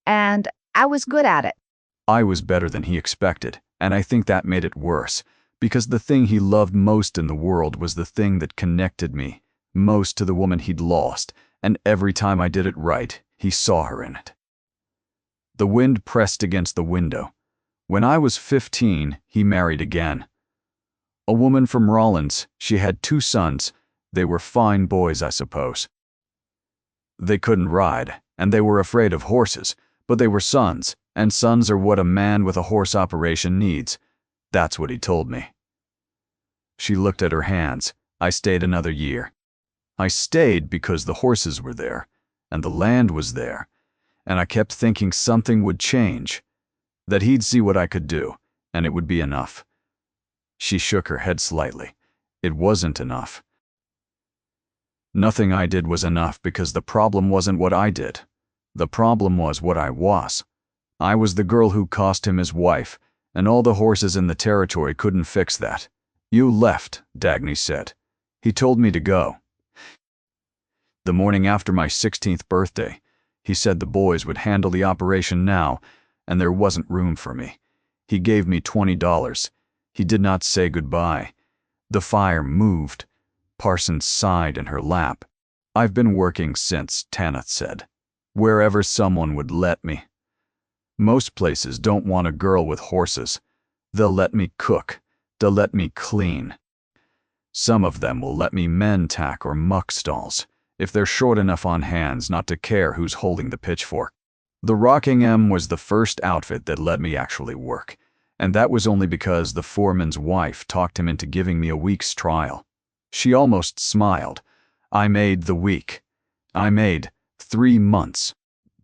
And I was good at it." I was better than he expected, and I think that made it worse, because the thing he loved most in the world was the thing that connected me most to the woman he'd lost, and every time I did it right, He saw her in it. The wind pressed against the window. When I was 15, he married again. A woman from Rollins. She had 2 sons. They were fine boys, I suppose. They couldn't ride, and they were afraid of horses, but they were sons, and sons are what a man with a horse operation needs. That's what he told me. She looked at her hands. I stayed another year. I stayed because the horses were there, and the land was there, and I kept thinking something would change, that he'd see what I could do, and it would be enough. She shook her head slightly. It wasn't enough. Nothing I did was enough because the problem wasn't what I did. The problem was what I was. I was the girl who cost him his wife, and all the horses in the territory couldn't fix that. You left, Dagny said. He told me to go. The morning after my 16th birthday, he said the boys would handle the operation now, and there wasn't room for me. He gave me $20. He did not say goodbye. The fire moved. Parsons sighed in her lap. I've been working since, Tanith said. Wherever someone would let me. Most places don't want a girl with horses. They'll let me cook. They'll let me clean. Some of them will let me mend tack or muck stalls, if they're short enough on hands not to care who's holding the pitchfork. The Rockingham was the first outfit that let me actually work, and that was only because the foreman's wife talked him into giving me a week's trial. She almost smiled. I made the week. I made 3 months.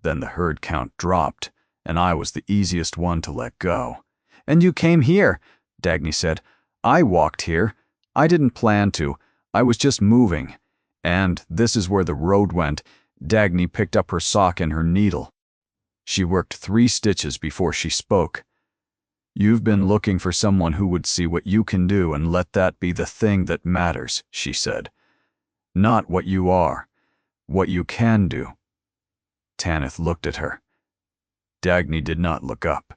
Then the herd count dropped, and I was the easiest one to let go. And you came here, Dagny said. I walked here. I didn't plan to. I was just moving. And this is where the road went. Dagny picked up her sock and her needle. She worked 3 stitches before she spoke. You've been looking for someone who would see what you can do and let that be the thing that matters, she said. Not what you are, what you can do. Tanith looked at her. Dagny did not look up.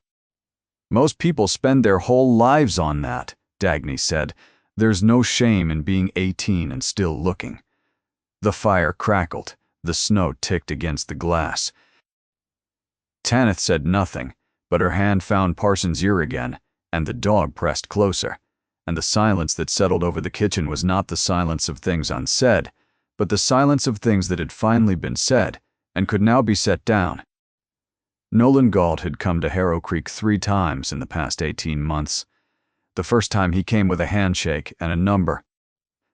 Most people spend their whole lives on that, Dagny said. There's no shame in being 18 and still looking. The fire crackled. The snow ticked against the glass. Tanith said nothing, but her hand found Parsons' ear again, and the dog pressed closer, and the silence that settled over the kitchen was not the silence of things unsaid, but the silence of things that had finally been said and could now be set down. Nolan Galt had come to Harrow Creek 3 times in the past 18 months. The first time he came with a handshake and a number.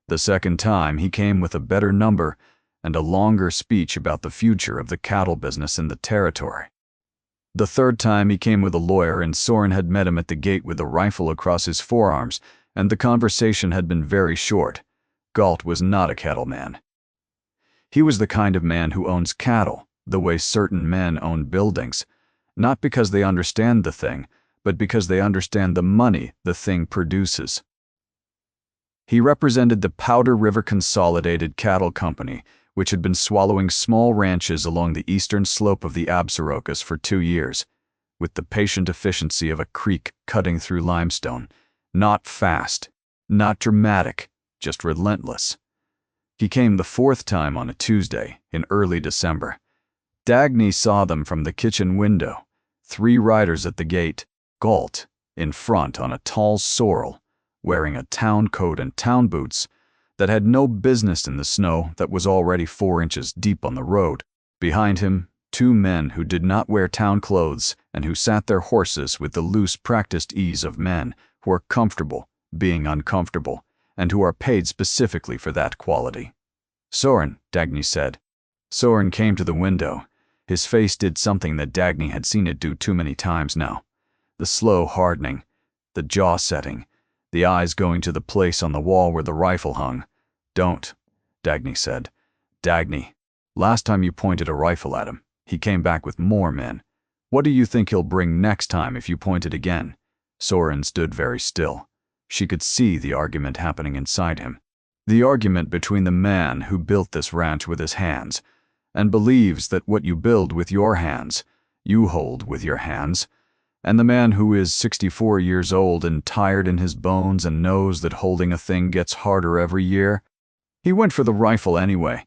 The second time he came with a better number and a longer speech about the future of the cattle business in the territory. The third time he came with a lawyer, and Soren had met him at the gate with a rifle across his forearms, and the conversation had been very short. Galt was not a cattleman. He was the kind of man who owns cattle, the way certain men own buildings, not because they understand the thing, but because they understand the money the thing produces. He represented the Powder River Consolidated Cattle Company, which had been swallowing small ranches along the eastern slope of the Absarokas for 2 years, with the patient efficiency of a creek cutting through limestone. Not fast, not dramatic, just relentless. He came the 4th time on a Tuesday in early December. Dagny saw them from the kitchen window. 3 riders at the gate, Galt in front on a tall sorrel, wearing a town coat and town boots that had no business in the snow that was already 4 inches deep on the road. Behind him, 2 men who did not wear town clothes and who sat their horses with the loose, practiced ease of men who are comfortable being uncomfortable and who are paid specifically for that quality. Soren, Dagny said. Soren came to the window. His face did something that Dagny had seen it do too many times now. The slow hardening, the jaw setting, the eyes going to the place on the wall where the rifle hung. Don't, Dagny said. Dagny, last time you pointed a rifle at him, he came back with more men. What do you think he'll bring next time if you point it again? Soren stood very still. She could see the argument happening inside him. The argument between the man who built this ranch with his hands and believes that what you build with your hands, you hold with your hands, and the man who is 64 years old and tired in his bones and knows that holding a thing gets harder every year. He went for the rifle anyway,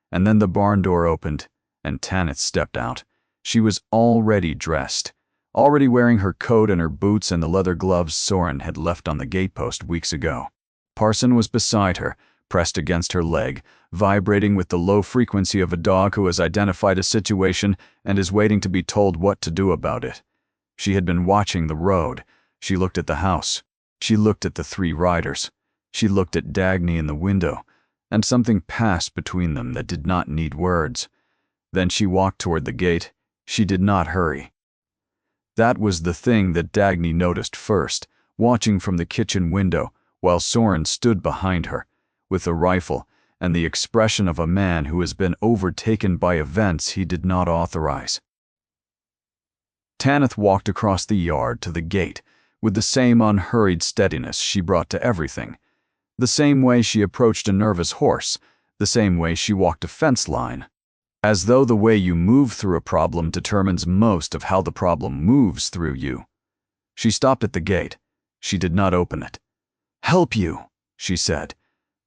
and then the barn door opened, and Tanith stepped out. She was already dressed, already wearing her coat and her boots and the leather gloves Soren had left on the gatepost weeks ago. Parson was beside her, pressed against her leg, vibrating with the low frequency of a dog who has identified a situation and is waiting to be told what to do about it. She had been watching the road. She looked at the house. She looked at the three riders. She looked at Dagny in the window, and something passed between them that did not need words. Then she walked toward the gate. She did not hurry. That was the thing that Dagny noticed first, watching from the kitchen window, while Soren stood behind her, with a rifle and the expression of a man who has been overtaken by events he did not authorize. Tanith walked across the yard to the gate, with the same unhurried steadiness she brought to everything, the same way she approached a nervous horse, the same way she walked a fence line. As though the way you move through a problem determines most of how the problem moves through you. She stopped at the gate. She did not open it. "Help you," she said.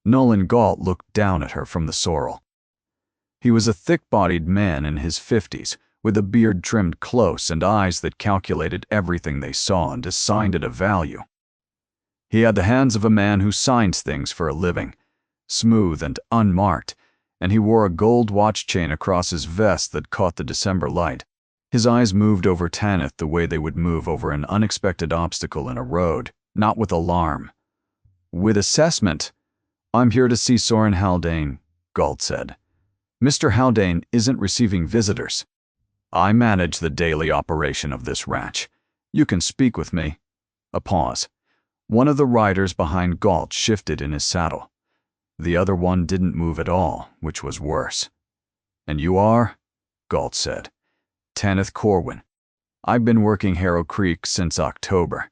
Nolan Galt looked down at her from the sorrel. He was a thick-bodied man in his 50s, with a beard trimmed close and eyes that calculated everything they saw and assigned it a value. He had the hands of a man who signs things for a living, smooth and unmarked, and he wore a gold watch chain across his vest that caught the December light. His eyes moved over Tanith the way they would move over an unexpected obstacle in a road, not with alarm. "With assessment. I'm here to see Soren Haldane," Galt said. "Mr. Haldane isn't receiving visitors. I manage the daily operation of this ranch. You can speak with me." A pause. One of the riders behind Galt shifted in his saddle. The other one didn't move at all, which was worse. "And you are?" Galt said. "Tanith Corwin. I've been working Harrow Creek since October."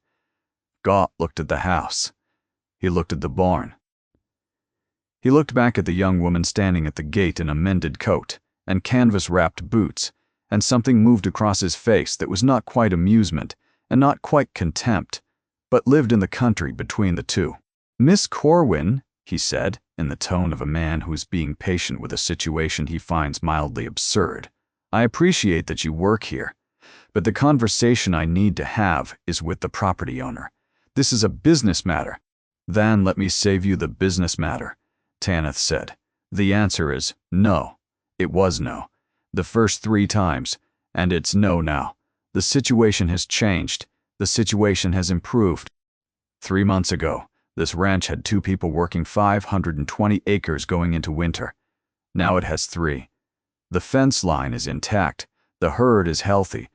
Galt looked at the house. He looked at the barn. He looked back at the young woman standing at the gate in a mended coat and canvas-wrapped boots, and something moved across his face that was not quite amusement and not quite contempt, but lived in the country between the two. "Miss Corwin," he said, in the tone of a man who is being patient with a situation he finds mildly absurd, "I appreciate that you work here, but the conversation I need to have is with the property owner. This is a business matter." "Then let me save you the business matter," Tanith said. "The answer is no. It was no. The first 3 times, and it's no now. The situation has changed. The situation has improved. 3 months ago, this ranch had 2 people working 520 acres going into winter. Now it has 3. The fence line is intact. The herd is healthy.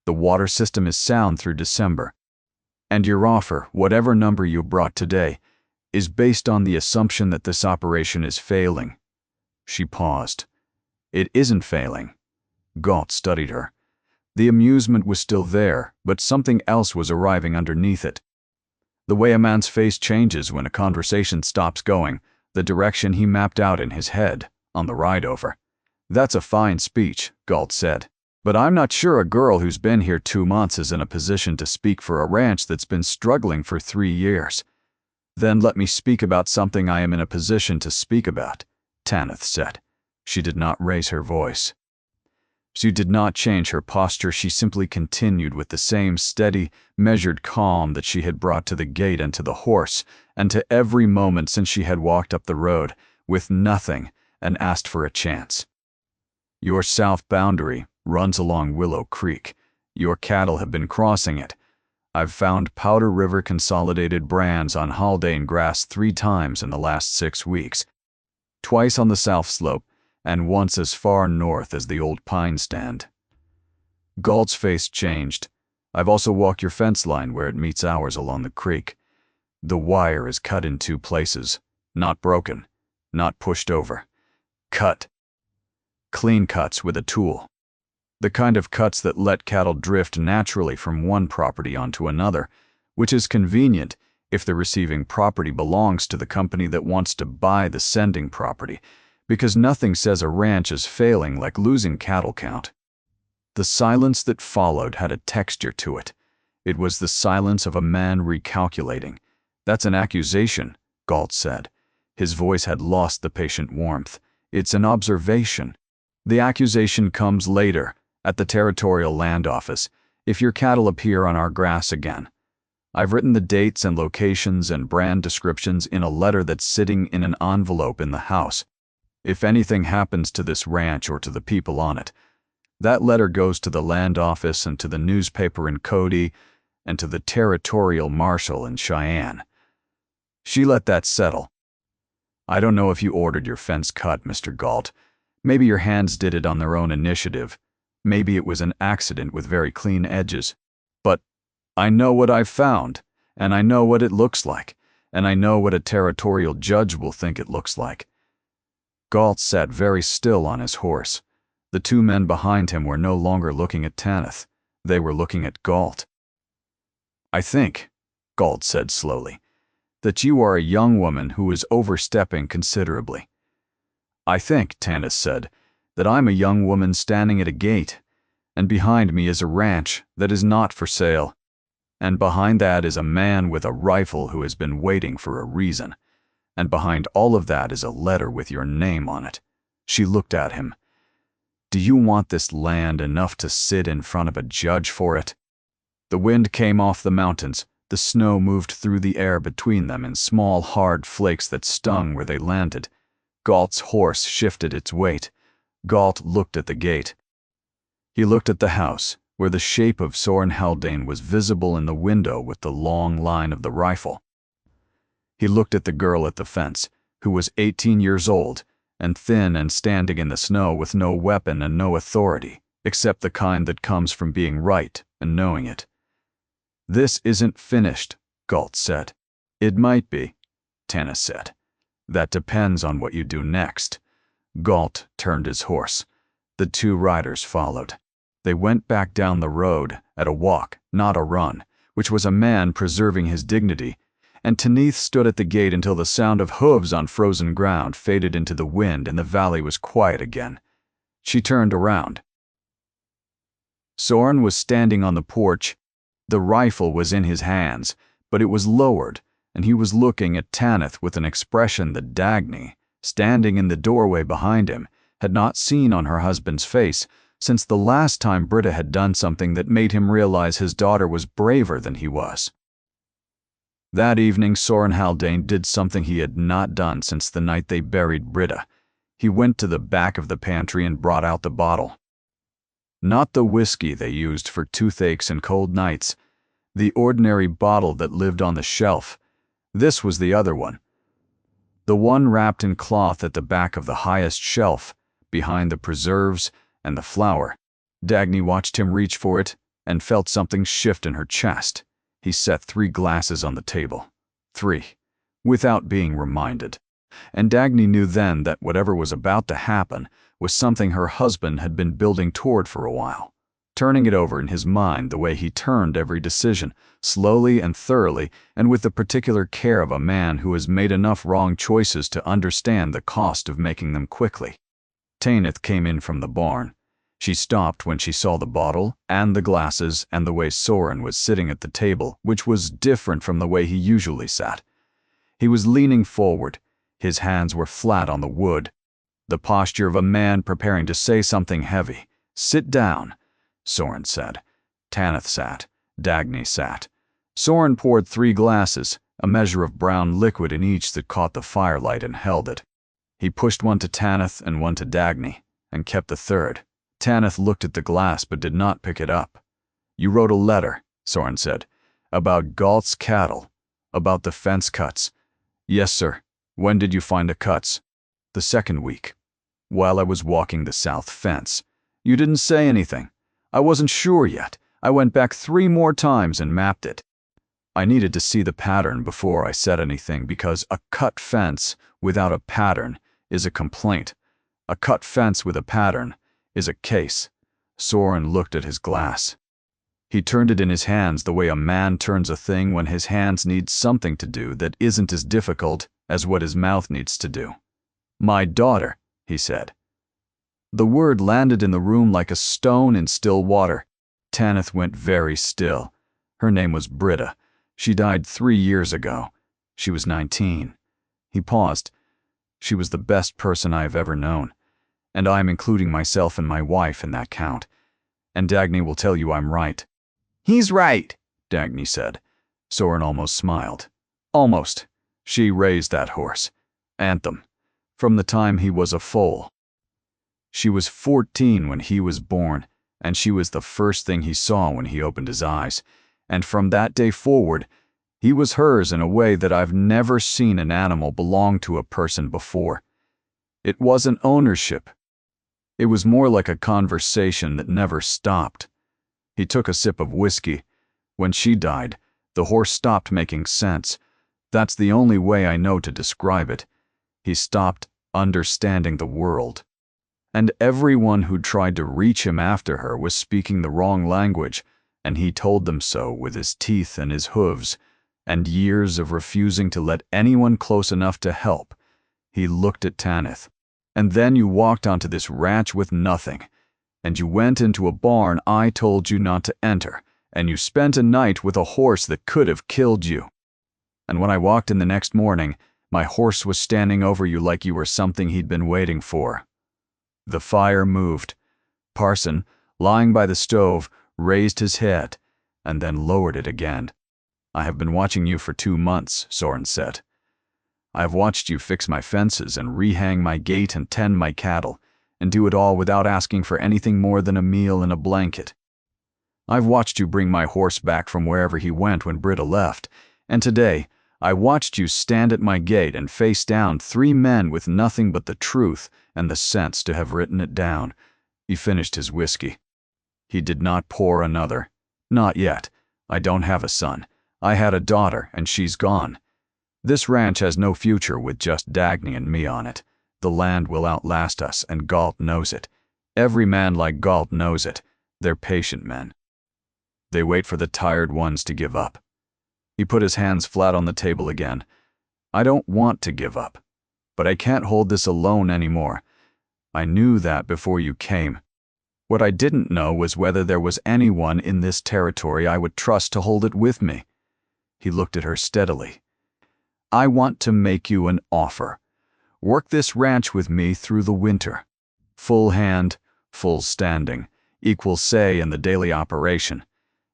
The water system is sound through December. And your offer, whatever number you brought today, is based on the assumption that this operation is failing." She paused. "It isn't failing." Galt studied her. The amusement was still there, but something else was arriving underneath it. The way a man's face changes when a conversation stops going, the direction he mapped out in his head, on the ride over. "That's a fine speech," Galt said. "But I'm not sure a girl who's been here 2 months is in a position to speak for a ranch that's been struggling for 3 years. "Then let me speak about something I am in a position to speak about," Tanith said. She did not raise her voice. She did not change her posture. She simply continued with the same steady, measured calm that she had brought to the gate and to the horse, and to every moment since she had walked up the road, with nothing, and asked for a chance. "Your south boundary runs along Willow Creek. Your cattle have been crossing it. I've found Powder River Consolidated brands on Haldane grass 3 times in the last 6 weeks. Twice on the south slope, and once as far north as the old pine stand." Galt's face changed. "I've also walked your fence line where it meets ours along the creek. The wire is cut in 2 places, not broken, not pushed over. Cut. Clean cuts with a tool. The kind of cuts that let cattle drift naturally from one property onto another, which is convenient if the receiving property belongs to the company that wants to buy the sending property, because nothing says a ranch is failing like losing cattle count." The silence that followed had a texture to it. It was the silence of a man recalculating. "That's an accusation," Galt said. His voice had lost the patient warmth. "It's an observation." The accusation comes later, at the Territorial Land Office, if your cattle appear on our grass again. I've written the dates and locations and brand descriptions in a letter that's sitting in an envelope in the house. If anything happens to this ranch or to the people on it, that letter goes to the land office and to the newspaper in Cody and to the territorial marshal in Cheyenne. She let that settle. I don't know if you ordered your fence cut, Mr. Galt. Maybe your hands did it on their own initiative. Maybe it was an accident with very clean edges. But I know what I've found, and I know what it looks like, and I know what a territorial judge will think it looks like. Galt sat very still on his horse. The two men behind him were no longer looking at Tanith. They were looking at Galt. I think, Galt said slowly, that you are a young woman who is overstepping considerably. I think, Tanith said, that I'm a young woman standing at a gate, and behind me is a ranch that is not for sale, and behind that is a man with a rifle who has been waiting for a reason, and behind all of that is a letter with your name on it. She looked at him. Do you want this land enough to sit in front of a judge for it? The wind came off the mountains. The snow moved through the air between them in small, hard flakes that stung where they landed. Galt's horse shifted its weight. Galt looked at the gate. He looked at the house, where the shape of Soren Haldane was visible in the window with the long line of the rifle. He looked at the girl at the fence, who was 18 years old, and thin and standing in the snow with no weapon and no authority, except the kind that comes from being right and knowing it. This isn't finished, Galt said. It might be, Tanith said. That depends on what you do next. Galt turned his horse. The two riders followed. They went back down the road, at a walk, not a run, which was a man preserving his dignity, and Tanith stood at the gate until the sound of hooves on frozen ground faded into the wind and the valley was quiet again. She turned around. Soren was standing on the porch. The rifle was in his hands, but it was lowered, and he was looking at Tanith with an expression that Dagny, standing in the doorway behind him, had not seen on her husband's face since the last time Britta had done something that made him realize his daughter was braver than he was. That evening Soren Haldane did something he had not done since the night they buried Britta. He went to the back of the pantry and brought out the bottle. Not the whiskey they used for toothaches and cold nights, the ordinary bottle that lived on the shelf. This was the other one. The one wrapped in cloth at the back of the highest shelf, behind the preserves and the flour. Dagny watched him reach for it and felt something shift in her chest. He set 3 glasses on the table. 3, without being reminded. And Dagny knew then that whatever was about to happen was something her husband had been building toward for a while, turning it over in his mind the way he turned every decision, slowly and thoroughly, and with the particular care of a man who has made enough wrong choices to understand the cost of making them quickly. Tanith came in from the barn. She stopped when she saw the bottle and the glasses and the way Soren was sitting at the table, which was different from the way he usually sat. He was leaning forward. His hands were flat on the wood, the posture of a man preparing to say something heavy. Sit down, Soren said. Tanith sat. Dagny sat. Soren poured 3 glasses, a measure of brown liquid in each that caught the firelight and held it. He pushed one to Tanith and one to Dagny, and kept the third. Tanith looked at the glass but did not pick it up. You wrote a letter, Soren said, about Galt's cattle, about the fence cuts. Yes, sir. When did you find the cuts? The 2nd week, while I was walking the south fence. You didn't say anything. I wasn't sure yet. I went back 3 more times and mapped it. I needed to see the pattern before I said anything because a cut fence without a pattern is a complaint. A cut fence with a pattern is a case. Soren looked at his glass. He turned it in his hands the way a man turns a thing when his hands need something to do that isn't as difficult as what his mouth needs to do. My daughter, he said. The word landed in the room like a stone in still water. Tanith went very still. Her name was Britta. She died 3 years ago. She was 19. He paused. She was the best person I have ever known. and I'm including myself and my wife in that count. And Dagny will tell you I'm right." "He's right," Dagny said. Soren almost smiled. Almost. She raised that horse. Anthem. From the time he was a foal. She was 14 when he was born, and she was the first thing he saw when he opened his eyes. And from that day forward, he was hers in a way that I've never seen an animal belong to a person before. It wasn't ownership. It was more like a conversation that never stopped. He took a sip of whiskey. When she died, the horse stopped making sense. That's the only way I know to describe it. He stopped understanding the world. And everyone who tried to reach him after her was speaking the wrong language, and he told them so with his teeth and his hooves, and years of refusing to let anyone close enough to help. He looked at Tanith. "And then you walked onto this ranch with nothing, and you went into a barn I told you not to enter, and you spent a night with a horse that could have killed you. And when I walked in the next morning, my horse was standing over you like you were something he'd been waiting for." The fire moved. Parson, lying by the stove, raised his head, and then lowered it again. "I have been watching you for 2 months, Soren said. I have watched you fix my fences and rehang my gate and tend my cattle, and do it all without asking for anything more than a meal and a blanket. I've watched you bring my horse back from wherever he went when Britta left, and today I watched you stand at my gate and face down 3 men with nothing but the truth and the sense to have written it down." He finished his whiskey. He did not pour another. "Not yet. I don't have a son. I had a daughter, and she's gone. This ranch has no future with just Dagny and me on it. The land will outlast us, and Galt knows it. Every man like Galt knows it. They're patient men. They wait for the tired ones to give up." He put his hands flat on the table again. "I don't want to give up, but I can't hold this alone anymore. I knew that before you came. What I didn't know was whether there was anyone in this territory I would trust to hold it with me." He looked at her steadily. "I want to make you an offer. Work this ranch with me through the winter. Full hand, full standing, equal say in the daily operation.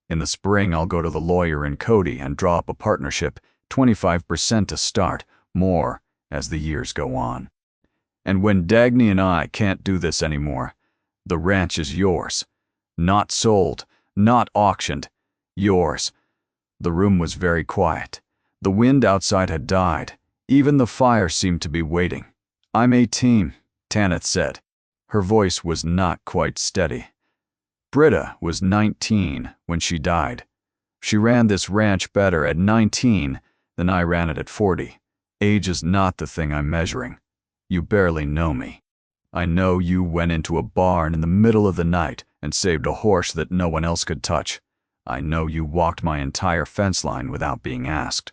In the spring, I'll go to the lawyer in Cody and draw up a partnership, 25% to start, more as the years go on. And when Dagny and I can't do this anymore, the ranch is yours. Not sold, not auctioned. Yours." The room was very quiet. The wind outside had died. Even the fire seemed to be waiting. "I'm 18, Tanith said. Her voice was not quite steady. "Britta was 19 when she died. She ran this ranch better at 19 than I ran it at 40. Age is not the thing I'm measuring. You barely know me. I know you went into a barn in the middle of the night and saved a horse that no one else could touch. I know you walked my entire fence line without being asked.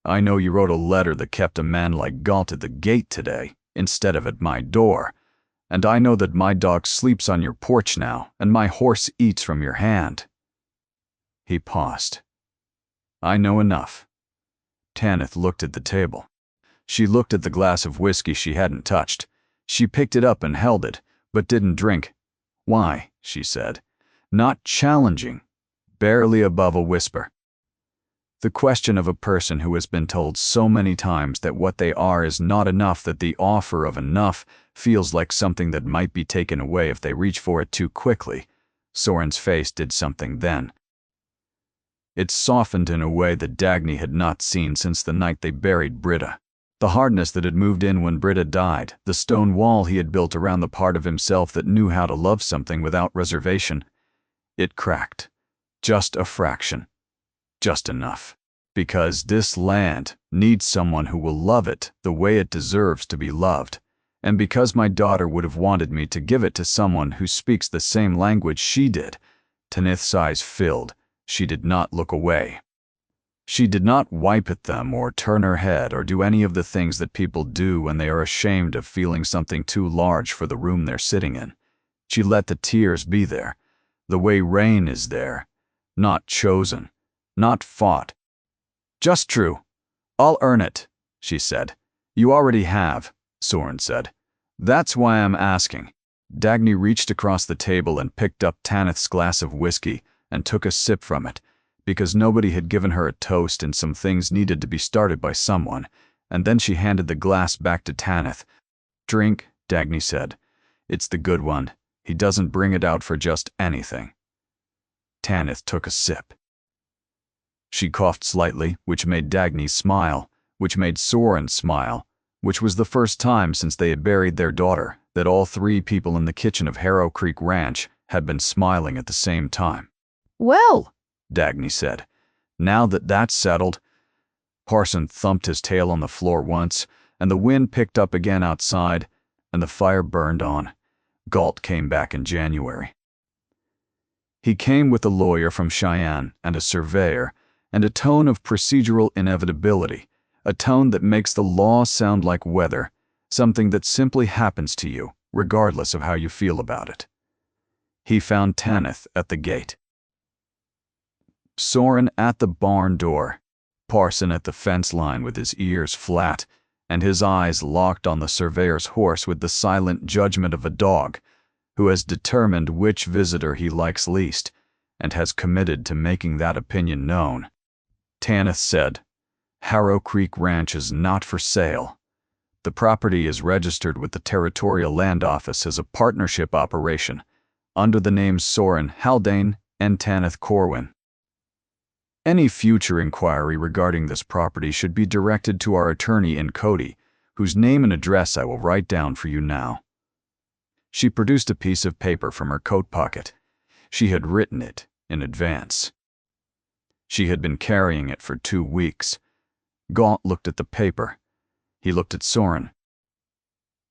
I know you wrote a letter that kept a man like Galt at the gate today instead of at my door. And I know that my dog sleeps on your porch now and my horse eats from your hand." He paused. "I know enough." Tanith looked at the table. She looked at the glass of whiskey she hadn't touched. She picked it up and held it, but didn't drink. "Why?" she said. Not challenging, barely above a whisper. The question of a person who has been told so many times that what they are is not enough that the offer of enough feels like something that might be taken away if they reach for it too quickly. Soren's face did something then. It softened in a way that Dagny had not seen since the night they buried Britta. The hardness that had moved in when Britta died, the stone wall he had built around the part of himself that knew how to love something without reservation. It cracked. Just a fraction. Just enough. Because this land needs someone who will love it the way it deserves to be loved. And because my daughter would have wanted me to give it to someone who speaks the same language she did, Tanith's eyes filled. She did not look away. She did not wipe at them or turn her head or do any of the things that people do when they are ashamed of feeling something too large for the room they're sitting in. She let the tears be there, the way rain is there, not chosen, not fought. "Just true. I'll earn it," she said. "You already have," Soren said. That's why I'm asking. Dagny reached across the table and picked up Tanith's glass of whiskey and took a sip from it, because nobody had given her a toast and some things needed to be started by someone, and then she handed the glass back to Tanith. Drink, Dagny said. It's the good one. He doesn't bring it out for just anything. Tanith took a sip. She coughed slightly, which made Dagny smile, which made Soren smile, which was the first time since they had buried their daughter that all three people in the kitchen of Harrow Creek Ranch had been smiling at the same time. Well, Dagny said. Now that that's settled. Parson thumped his tail on the floor once, and the wind picked up again outside, and the fire burned on. Galt came back in January. He came with a lawyer from Cheyenne and a surveyor, and a tone of procedural inevitability, a tone that makes the law sound like weather, something that simply happens to you, regardless of how you feel about it. He found Tanith at the gate, Soren at the barn door, Parson at the fence line with his ears flat, and his eyes locked on the surveyor's horse with the silent judgment of a dog who has determined which visitor he likes least and has committed to making that opinion known. Tanith said, Harrow Creek Ranch is not for sale. The property is registered with the Territorial Land Office as a partnership operation under the names Soren Haldane and Tanith Corwin. Any future inquiry regarding this property should be directed to our attorney in Cody, whose name and address I will write down for you now. She produced a piece of paper from her coat pocket. She had written it in advance. She had been carrying it for 2 weeks. Galt looked at the paper. He looked at Soren.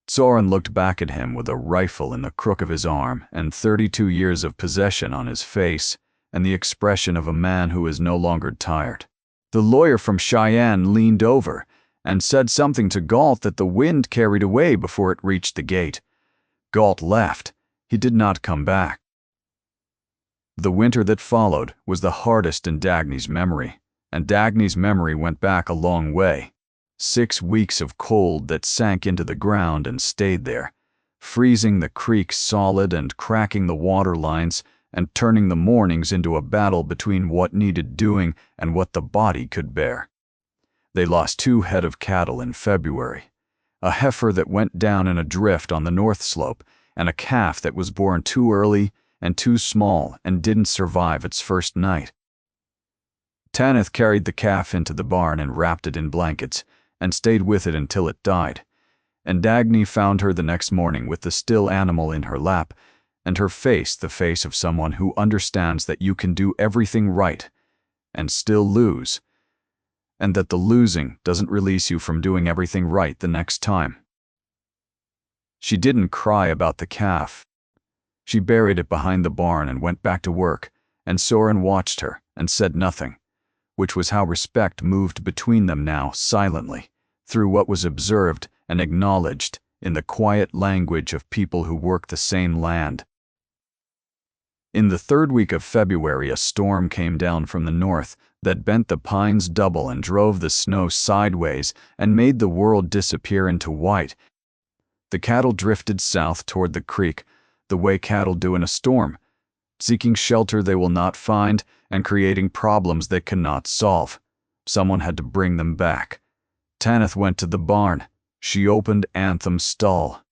Soren looked back at him with a rifle in the crook of his arm and 32 years of possession on his face and the expression of a man who is no longer tired. The lawyer from Cheyenne leaned over and said something to Galt that the wind carried away before it reached the gate. Galt left. He did not come back. The winter that followed was the hardest in Dagny's memory, and Dagny's memory went back a long way. 6 weeks of cold that sank into the ground and stayed there, freezing the creek solid and cracking the water lines and turning the mornings into a battle between what needed doing and what the body could bear. They lost 2 head of cattle in February, a heifer that went down in a drift on the north slope, and a calf that was born too early and too small and didn't survive its first night. Tanith carried the calf into the barn and wrapped it in blankets, and stayed with it until it died, and Dagny found her the next morning with the still animal in her lap, and her face the face of someone who understands that you can do everything right and still lose, and that the losing doesn't release you from doing everything right the next time. She didn't cry about the calf. She buried it behind the barn and went back to work, and Soren watched her and said nothing, which was how respect moved between them now silently, through what was observed and acknowledged in the quiet language of people who work the same land. In the 3rd week of February, a storm came down from the north that bent the pines double and drove the snow sideways and made the world disappear into white. The cattle drifted south toward the creek, the way cattle do in a storm, seeking shelter they will not find and creating problems they cannot solve. Someone had to bring them back. Tanith went to the barn. She opened Anthem's stall.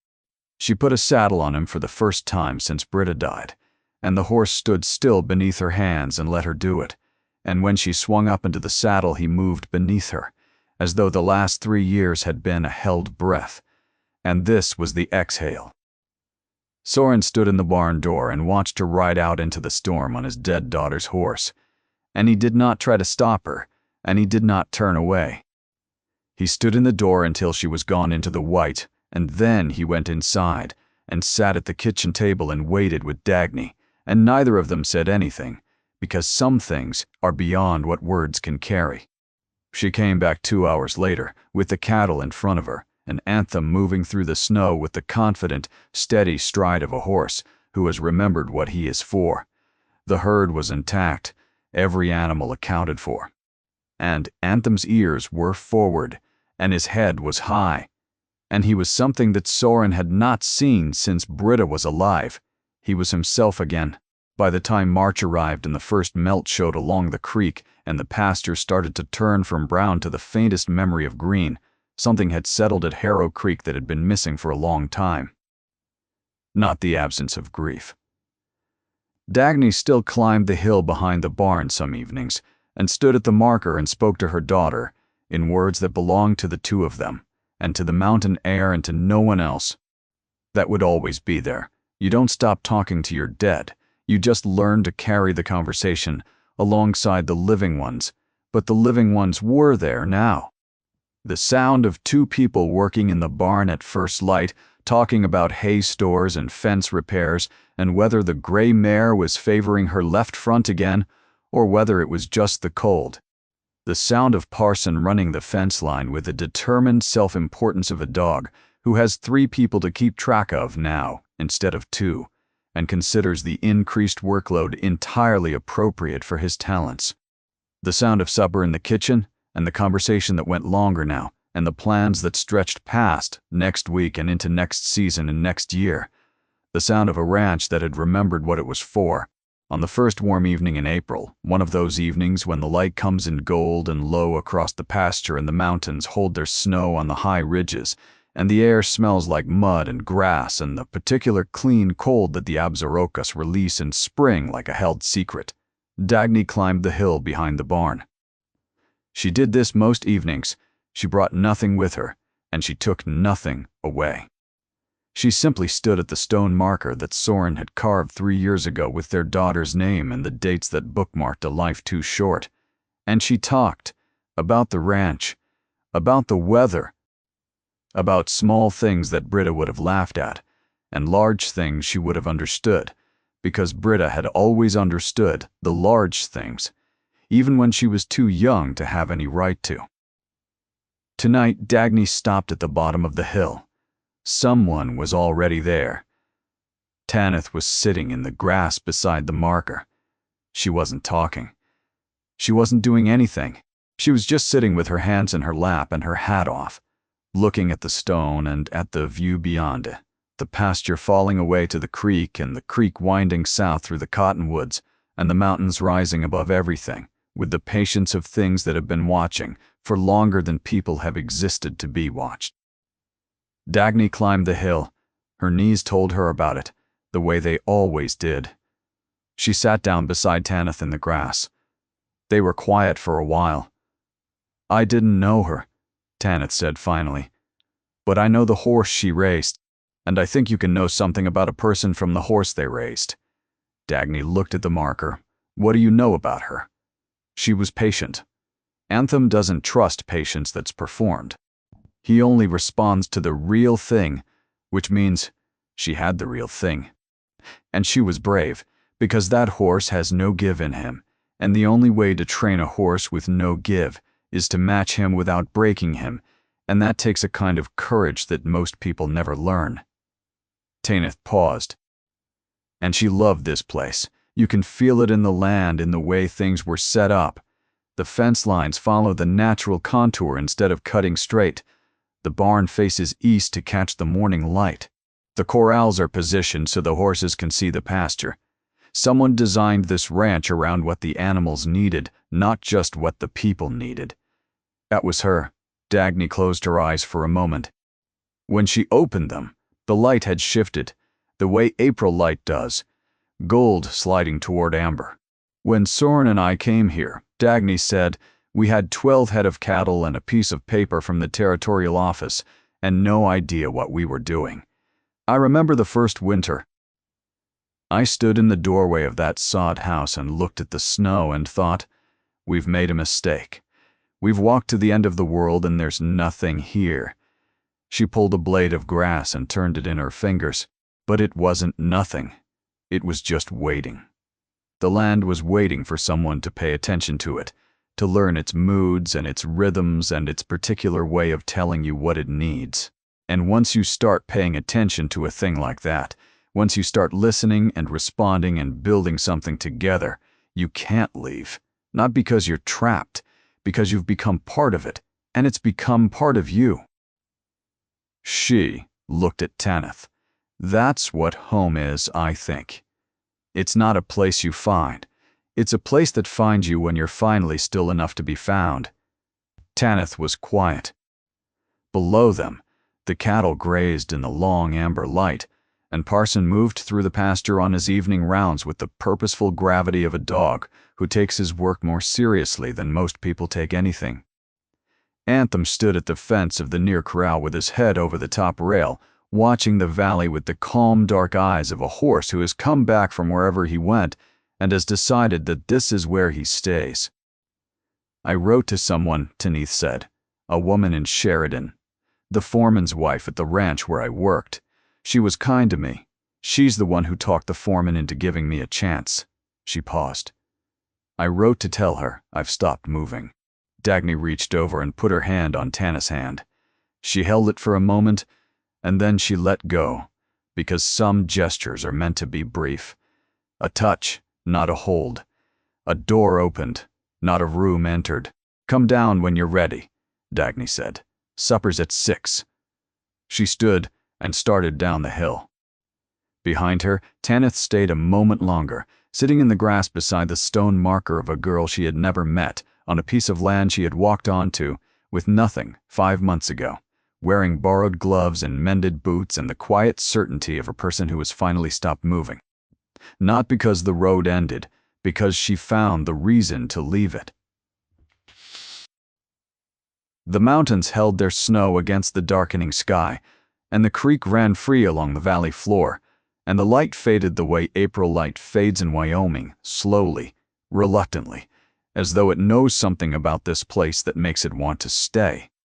She put a saddle on him for the first time since Britta died, and the horse stood still beneath her hands and let her do it, and when she swung up into the saddle he moved beneath her, as though the last 3 years had been a held breath, and this was the exhale. Soren stood in the barn door and watched her ride out into the storm on his dead daughter's horse, and he did not try to stop her, and he did not turn away. He stood in the door until she was gone into the white, and then he went inside and sat at the kitchen table and waited with Dagny, and neither of them said anything, because some things are beyond what words can carry. She came back 2 hours later with the cattle in front of her, and Anthem moving through the snow with the confident, steady stride of a horse who has remembered what he is for. The herd was intact, every animal accounted for. And Anthem's ears were forward, and his head was high. And he was something that Soren had not seen since Britta was alive. He was himself again. By the time March arrived and the first melt showed along the creek and the pasture started to turn from brown to the faintest memory of green, something had settled at Harrow Creek that had been missing for a long time. Not the absence of grief. Dagny still climbed the hill behind the barn some evenings and stood at the marker and spoke to her daughter in words that belonged to the two of them and to the mountain air and to no one else. That would always be there. You don't stop talking to your dead. You just learn to carry the conversation alongside the living ones, but the living ones were there now. The sound of two people working in the barn at first light, talking about hay stores and fence repairs and whether the gray mare was favoring her left front again or whether it was just the cold. The sound of Parson running the fence line with the determined self-importance of a dog who has 3 people to keep track of now instead of 2, and considers the increased workload entirely appropriate for his talents. The sound of supper in the kitchen, and the conversation that went longer now, and the plans that stretched past next week and into next season and next year. The sound of a ranch that had remembered what it was for. On the first warm evening in April, one of those evenings when the light comes in gold and low across the pasture and the mountains hold their snow on the high ridges, and the air smells like mud and grass and the particular clean cold that the Absarokas release in spring like a held secret, Dagny climbed the hill behind the barn. She did this most evenings. She brought nothing with her, and she took nothing away. She simply stood at the stone marker that Soren had carved 3 years ago with their daughter's name and the dates that bookmarked a life too short. And she talked about the ranch, about the weather, about small things that Britta would have laughed at, and large things she would have understood, because Britta had always understood the large things, even when she was too young to have any right to. Tonight, Dagny stopped at the bottom of the hill. Someone was already there. Tanith was sitting in the grass beside the marker. She wasn't talking. She wasn't doing anything. She was just sitting with her hands in her lap and her hat off, looking at the stone and at the view beyond it, the pasture falling away to the creek and the creek winding south through the cottonwoods and the mountains rising above everything, with the patience of things that have been watching for longer than people have existed to be watched. Dagny climbed the hill. Her knees told her about it, the way they always did. She sat down beside Tanith in the grass. They were quiet for a while. "I didn't know her," Tanith said finally, "but I know the horse she raced, and I think you can know something about a person from the horse they raced." Dagny looked at the marker. "What do you know about her?" She was patient. Anthem doesn't trust patience that's performed. He only responds to the real thing, which means she had the real thing. And she was brave, because that horse has no give in him, and the only way to train a horse with no give is to match him without breaking him, and that takes a kind of courage that most people never learn. Tanith paused. And she loved this place. You can feel it in the land, in the way things were set up. The fence lines follow the natural contour instead of cutting straight. The barn faces east to catch the morning light. The corrals are positioned so the horses can see the pasture. Someone designed this ranch around what the animals needed, not just what the people needed. That was her. Dagny closed her eyes for a moment. When she opened them, the light had shifted, the way April light does, gold sliding toward amber. When Soren and I came here, Dagny said, we had 12 head of cattle and a piece of paper from the territorial office, and no idea what we were doing. I remember the first winter. I stood in the doorway of that sod house and looked at the snow and thought, we've made a mistake. We've walked to the end of the world and there's nothing here. She pulled a blade of grass and turned it in her fingers, but it wasn't nothing. It was just waiting. The land was waiting for someone to pay attention to it, to learn its moods and its rhythms and its particular way of telling you what it needs. And once you start paying attention to a thing like that, once you start listening and responding and building something together, you can't leave. Not because you're trapped, because you've become part of it, and it's become part of you. She looked at Tanith. That's what home is, I think. It's not a place you find. It's a place that finds you when you're finally still enough to be found. Tanith was quiet. Below them, the cattle grazed in the long amber light, and Parson moved through the pasture on his evening rounds with the purposeful gravity of a dog who takes his work more seriously than most people take anything. Anthem stood at the fence of the near corral with his head over the top rail, watching the valley with the calm, dark eyes of a horse who has come back from wherever he went and has decided that this is where he stays. I wrote to someone, Tanith said, a woman in Sheridan, the foreman's wife at the ranch where I worked. She was kind to me. She's the one who talked the foreman into giving me a chance. She paused. I wrote to tell her I've stopped moving. Dagny reached over and put her hand on Tanith's hand. She held it for a moment, and then she let go, because some gestures are meant to be brief. A touch, not a hold. A door opened, not a room entered. Come down when you're ready, Dagny said. Supper's at 6. She stood and started down the hill. Behind her, Tanith stayed a moment longer, sitting in the grass beside the stone marker of a girl she had never met, on a piece of land she had walked onto, with nothing, 5 months ago, wearing borrowed gloves and mended boots and the quiet certainty of a person who has finally stopped moving. Not because the road ended, because she found the reason to leave it. The mountains held their snow against the darkening sky, and the creek ran free along the valley floor, and the light faded the way April light fades in Wyoming, slowly, reluctantly, as though it knows something about this place that makes it want to stay.